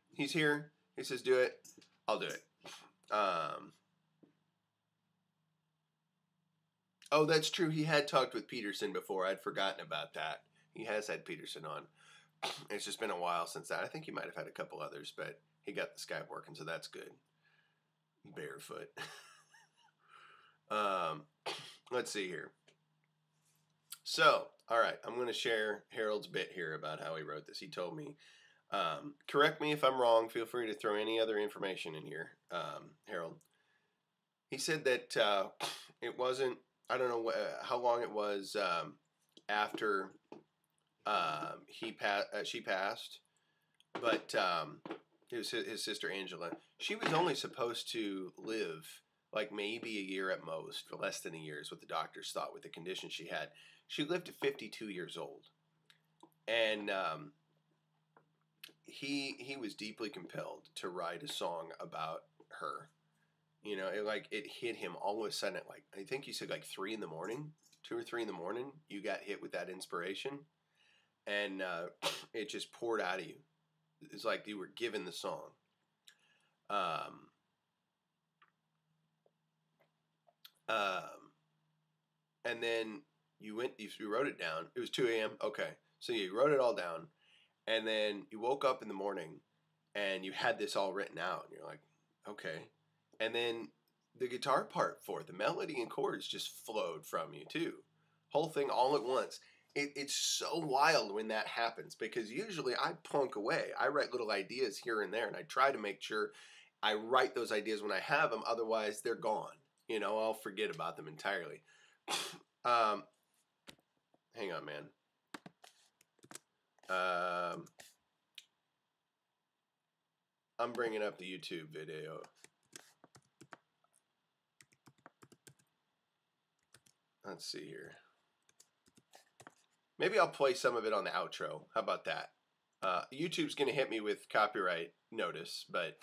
He's here. He says, do it. I'll do it. Oh, that's true. He had talked with Peterson before. I'd forgotten about that. He has had Peterson on. It's just been a while since that. I think he might have had a couple others, but he got the Skype working, so that's good. Barefoot. Let's see here. So, all right, I'm going to share Harold's bit here about how he wrote this. He told me, correct me if I'm wrong. Feel free to throw any other information in here, Harold. He said that it wasn't, I don't know how long it was after she passed, but it was his sister Angela. She was only supposed to live like maybe a year at most, for less than a year is what the doctors thought with the condition she had. She lived to 52 years old. And he was deeply compelled to write a song about her. You know, it hit him all of a sudden at I think he said 3 in the morning, 2 or 3 in the morning, you got hit with that inspiration. And it just poured out of you. It's like you were given the song. And then you wrote it down. It was 2 a.m. Okay. So you wrote it all down. And then you woke up in the morning and you had this all written out. And you're like, okay. And then the guitar part for it, the melody and chords just flowed from you too. Whole thing all at once. It's so wild when that happens, because usually I plunk away. I write little ideas here and there, and I try to make sure I write those ideas when I have them. Otherwise, they're gone. You know, I'll forget about them entirely. Hang on, man. I'm bringing up the YouTube video. let's see here. Maybe I'll play some of it on the outro. How about that? YouTube's going to hit me with copyright notice, but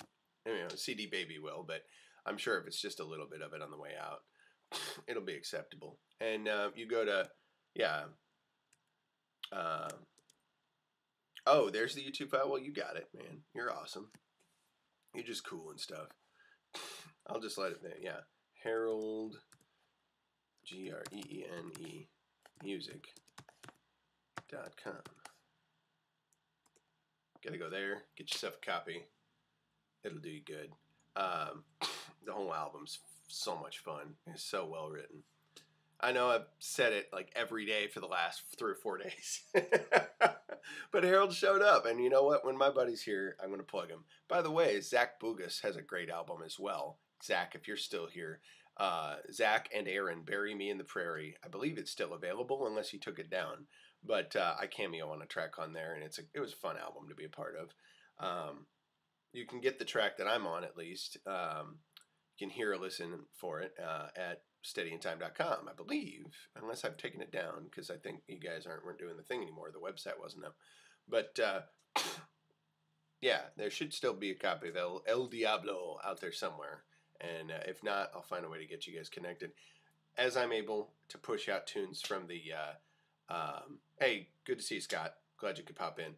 CD Baby will. But I'm sure if it's just a little bit of it on the way out, it'll be acceptable. And you go to, yeah. Oh, there's the YouTube file. Well, you got it, man. You're awesome. You're just cool and stuff. I'll just let it there. Yeah. Harold, Grene, music.com. Gotta go there. Get yourself a copy. It'll do you good. The whole album's so much fun. It's so well written. I know I've said it like every day for the last 3 or 4 days. But Harold showed up, and you know what? When my buddy's here, I'm going to plug him. By the way, Zach Bugas has a great album as well. Zach, if you're still here. Zach and Aaron, Bury Me in the Prairie. I believe it's still available unless he took it down. But I cameo on a track on there, and it was a fun album to be a part of. You can get the track that I'm on at least. You can hear or listen for it at steadyintime.com, I believe, unless I've taken it down because I think you guys weren't doing the thing anymore. The website wasn't up. But yeah, there should still be a copy of El Diablo out there somewhere. And if not, I'll find a way to get you guys connected. As I'm able to push out tunes from the, hey, good to see you, Scott. Glad you could pop in.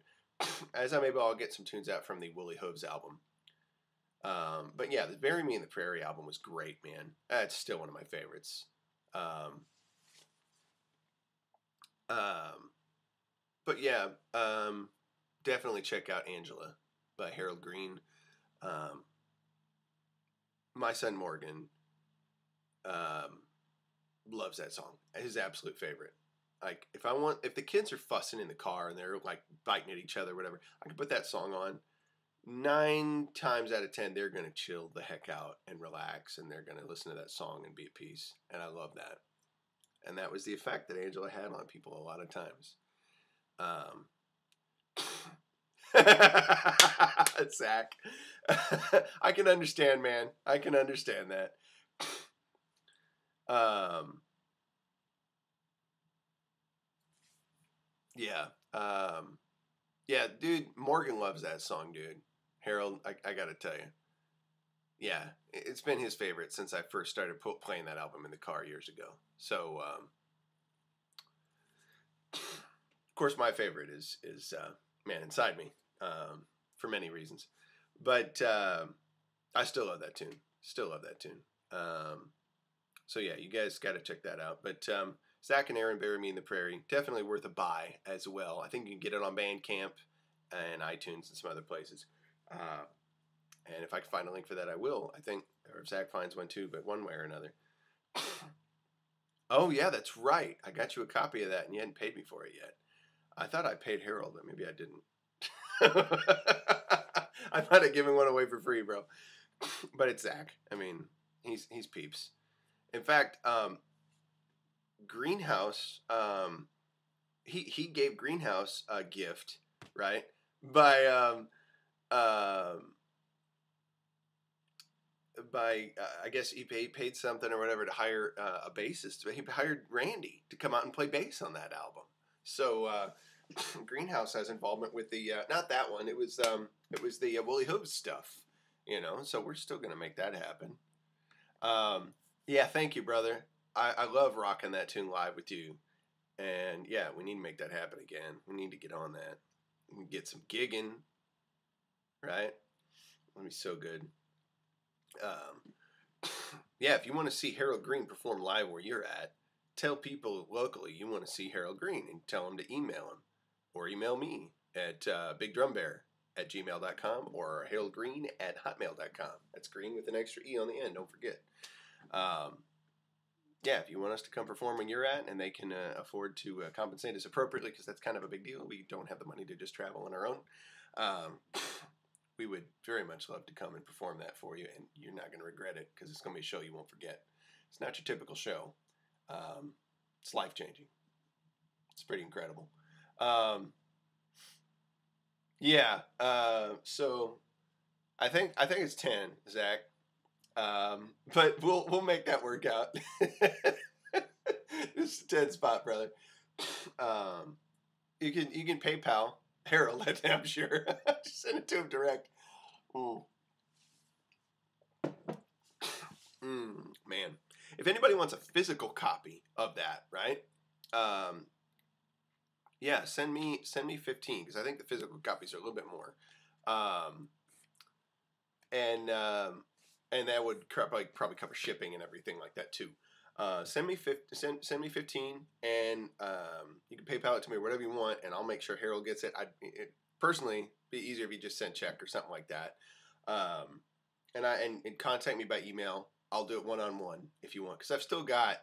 As I'm able, I'll get some tunes out from the Woolly Hooves album. But yeah, the Bury Me in the Prairie album was great, man. It's still one of my favorites. But yeah, definitely check out Angela by Harold Green. My son Morgan loves that song. His absolute favorite. Like if the kids are fussing in the car and they're like biting at each other or whatever, I can put that song on. 9 times out of 10, they're going to chill the heck out and relax, and they're going to listen to that song and be at peace. And I love that. And that was the effect that Angela had on people a lot of times. Zach. I can understand, man. I can understand that. Yeah. Yeah, dude, Morgan loves that song, dude. Harold, I gotta tell you. Yeah, it's been his favorite since I first started playing that album in the car years ago. So, of course, my favorite is Man Inside Me, for many reasons. But I still love that tune. Still love that tune. So yeah, you guys got to check that out. But Zach and Aaron, Bury Me in the Prairie, definitely worth a buy as well. I think you can get it on Bandcamp and iTunes and some other places. And if I can find a link for that, I will. I think, or if Zach finds one too, but one way or another. Oh yeah, that's right. I got you a copy of that, and you hadn't paid me for it yet. I thought I paid Harold, but maybe I didn't. I might have given one away for free, bro. But it's Zach. I mean, he's peeps. In fact, Greenhouse, he gave Greenhouse a gift, right? By I guess he paid something or whatever to hire a bassist. He hired Randy to come out and play bass on that album. So Greenhouse has involvement with the not that one. It was the Woolly Hooves stuff. So we're still gonna make that happen. Yeah, thank you, brother. I love rocking that tune live with you. And yeah, we need to make that happen again. We need to get on that. We can get some gigging, right? That'd be so good. Yeah, if you want to see Harold Green perform live where you're at, tell people locally you want to see Harold Green and tell them to email him or email me at bigdrumbear@gmail.com or haroldgreen@hotmail.com. That's green with an extra E on the end, don't forget. Yeah, if you want us to come perform when you're at and they can afford to compensate us appropriately, because that's kind of a big deal. We don't have the money to just travel on our own. We would very much love to come and perform that for you, and you're not going to regret it because it's going to be a show you won't forget. It's not your typical show. It's life-changing. It's pretty incredible. Yeah, so I think it's 10, Zach. But we'll make that work out. This is a 10 spot, brother. You can PayPal Harold at Hampshire. Just send it to him direct. Man, if anybody wants a physical copy of that, right? Yeah, send me 15 because I think the physical copies are a little bit more, and that would probably cover shipping and everything like that too. Send me 15, and you can PayPal it to me, whatever you want, and I'll make sure Harold gets it. It personally be easier if you just send check or something like that. And contact me by email. I'll do it one-on-one if you want, because I've still got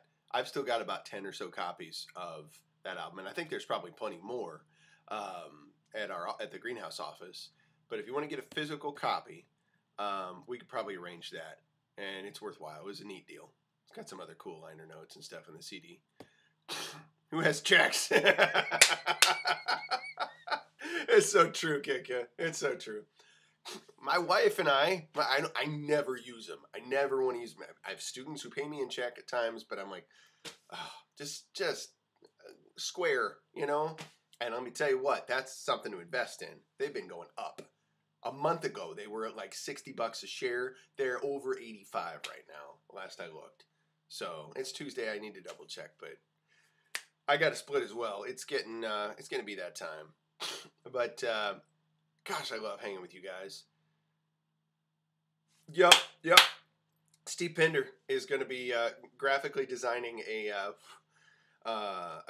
about 10 or so copies of that album, and I think there's probably plenty more at the greenhouse office. But if you want to get a physical copy, we could probably arrange that, and it's worthwhile. It was a neat deal. It's got some other cool liner notes and stuff in the CD. Who has checks? It's so true, Kika. It's so true. My wife and I never use them. I never want to use them. I have students who pay me in check at times, but I'm like, oh, just square, you know? And let me tell you what, that's something to invest in. They've been going up. A month ago, they were at like $60 a share. They're over 85 right now, last I looked. So it's Tuesday. I need to double check, but I got to split as well. It's getting to be that time. But gosh, I love hanging with you guys. Yep. Steve Pender is going to be graphically designing a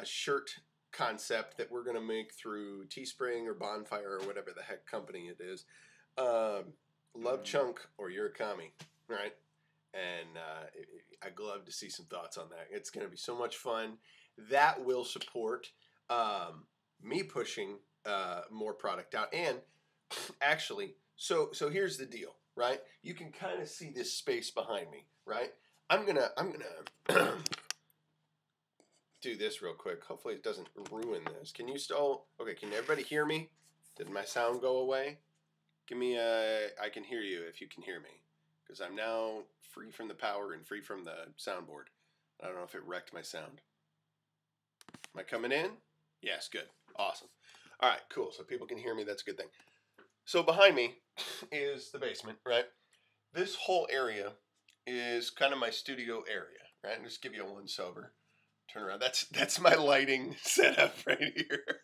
shirt concept that we're going to make through Teespring or Bonfire or whatever the heck company it is. Love Chunk or You're a Commie, right? And I'd love to see some thoughts on that. It's going to be so much fun. That will support me pushing more product out. And actually, so here's the deal, right? You can kind of see this space behind me, right? I'm gonna do this real quick. Hopefully it doesn't ruin this. Can you still? Okay, can everybody hear me? Did my sound go away? Give me I can hear you if you can hear me, because I'm now free from the power and free from the soundboard. I don't know if it wrecked my sound. Am I coming in? Yes, good. Awesome. All right, cool. So people can hear me. That's a good thing. So behind me is the basement, right? This whole area is kind of my studio area, right? And just give you a once over. Turn around. That's my lighting setup right here.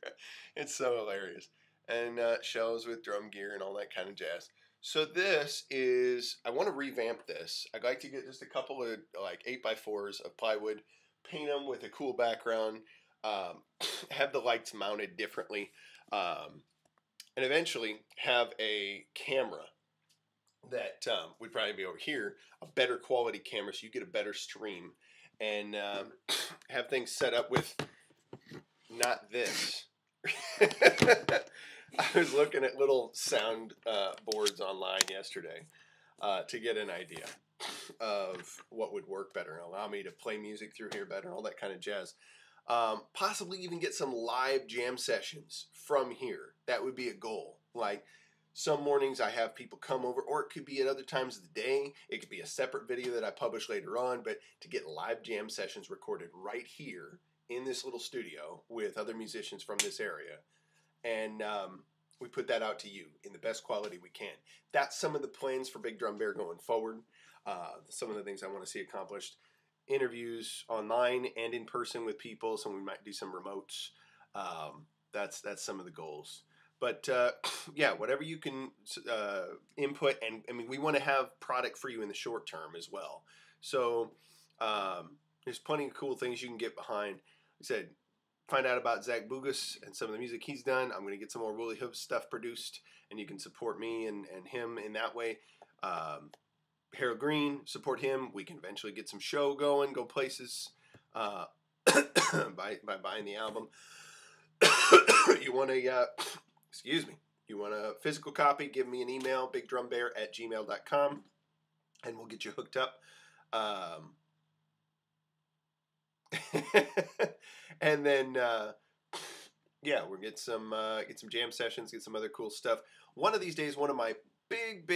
It's so hilarious. And shelves with drum gear and all that kind of jazz. So this is, I want to revamp this. I'd like to get just a couple of like 8x4s of plywood, paint them with a cool background, have the lights mounted differently, and eventually have a camera that would probably be over here, a better quality camera so you get a better stream, and have things set up with not this. I was looking at little sound boards online yesterday to get an idea of what would work better and allow me to play music through here better, all that kind of jazz. Possibly even get some live jam sessions from here. That would be a goal. Like some mornings I have people come over, or it could be at other times of the day. It could be a separate video that I publish later on, but to get live jam sessions recorded right here in this little studio with other musicians from this area. And we put that out to you in the best quality we can. That's some of the plans for Big Drum Bear going forward. Some of the things I want to see accomplished. Interviews online and in person with people, so we might do some remotes. That's some of the goals. But yeah, whatever you can input, and I mean, we want to have product for you in the short term as well. So there's plenty of cool things you can get behind. Like I said, find out about Zach Bugas and some of the music he's done. I'm going to get some more Willie Hood stuff produced, and you can support me and him in that way. Harold Green, support him. We can eventually get some show going, go places by buying the album. You want a you want a physical copy, give me an email, bigdrumbear@gmail.com, and we'll get you hooked up. And then yeah, we'll get some jam sessions, get some other cool stuff. One of these days, one of my big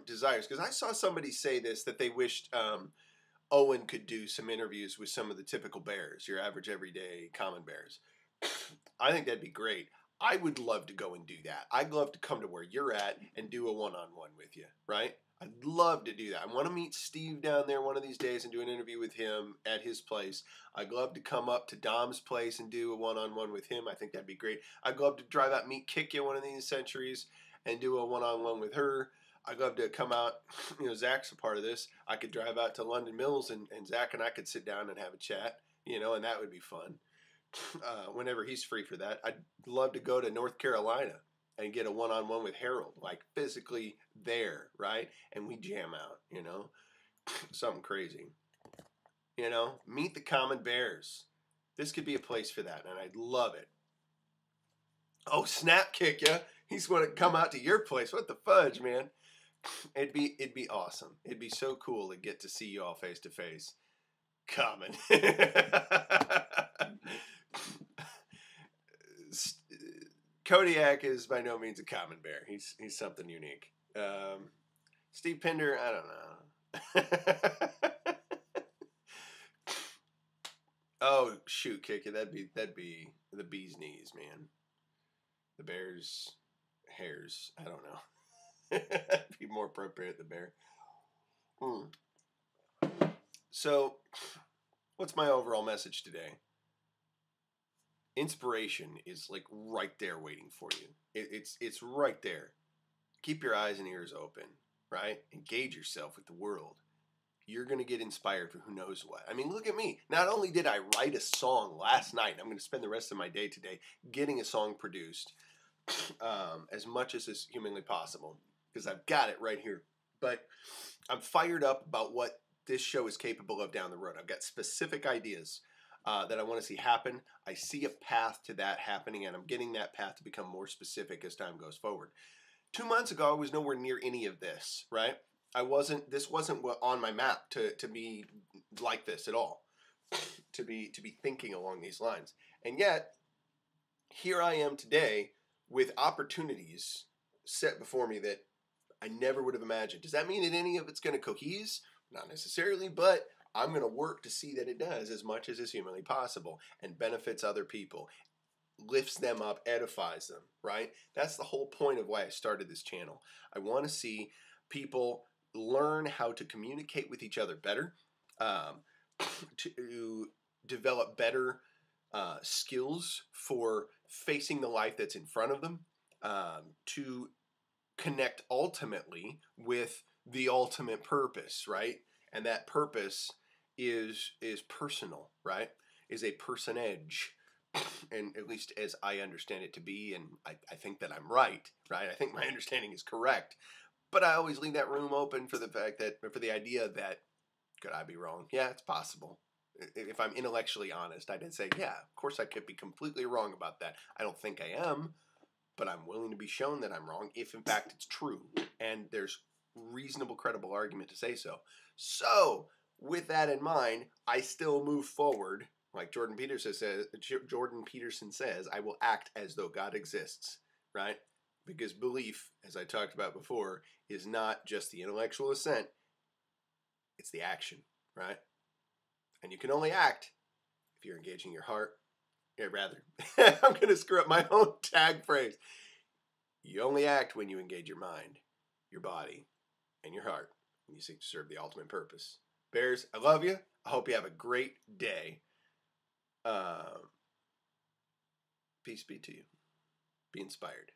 desires, because I saw somebody say this, that they wished Owen could do some interviews with some of the typical bears, your average, everyday, common bears. I think that'd be great. I would love to go and do that. I'd love to come to where you're at and do a one-on-one with you, right? I'd love to do that. I want to meet Steve down there one of these days and do an interview with him at his place. I'd love to come up to Dom's place and do a one-on-one with him. I think that'd be great. I'd love to drive out and meet Kikya one of these centuries and do a one-on-one with her. I'd love to come out, Zach's a part of this. I could drive out to London Mills and Zach and I could sit down and have a chat, and that would be fun. Whenever he's free for that. I'd love to go to North Carolina and get a one-on-one with Harold, like physically there, right? And we jam out, something crazy. Meet the common bears. This could be a place for that, and I'd love it. Oh, snap kick ya! He's going to come out to your place. What the fudge, man? It'd be awesome. It'd be so cool to get to see you all face to face. Common. Kodiak is by no means a common bear. He's something unique. Steve Pinder, I don't know. Oh shoot, kick it. That'd be the bee's knees, man. The bear's hairs. I don't know. That'd be more appropriate. The bear. So, what's my overall message today? Inspiration is like right there waiting for you. It's right there. Keep your eyes and ears open, right? Engage yourself with the world. You're going to get inspired for who knows what. I mean, look at me. Not only did I write a song last night, I'm going to spend the rest of my day today getting a song produced as much as is humanly possible because I've got it right here. But I'm fired up about what this show is capable of down the road. I've got specific ideas that I want to see happen. I see a path to that happening, and I'm getting that path to become more specific as time goes forward. 2 months ago, I was nowhere near any of this, right? This wasn't on my map to be like this at all, to be thinking along these lines. And yet, here I am today with opportunities set before me that I never would have imagined. Does that mean that any of it's going to cohese? Not necessarily, but I'm going to work to see that it does as much as is humanly possible and benefits other people, lifts them up, edifies them, right? That's the whole point of why I started this channel. I want to see people learn how to communicate with each other better, to develop better skills for facing the life that's in front of them, to connect ultimately with the ultimate purpose, right? And that purpose is personal, right? Is a personage, and at least as I understand it to be, and I think that I'm right? I think my understanding is correct, but I always leave that room open for the idea that could I be wrong? Yeah, it's possible. If I'm intellectually honest, I did say, yeah, of course I could be completely wrong about that. I don't think I am, but I'm willing to be shown that I'm wrong if in fact it's true, and there's reasonable, credible argument to say so. So, with that in mind, I still move forward. Like Jordan Peterson says, I will act as though God exists, right? Because belief, as I talked about before, is not just the intellectual assent, it's the action, right? And you can only act if you're engaging your heart. Yeah, rather, I'm going to screw up my own tag phrase. You only act when you engage your mind, your body, and your heart when you seek to serve the ultimate purpose. Bears, I love you. I hope you have a great day. Peace be to you. Be inspired.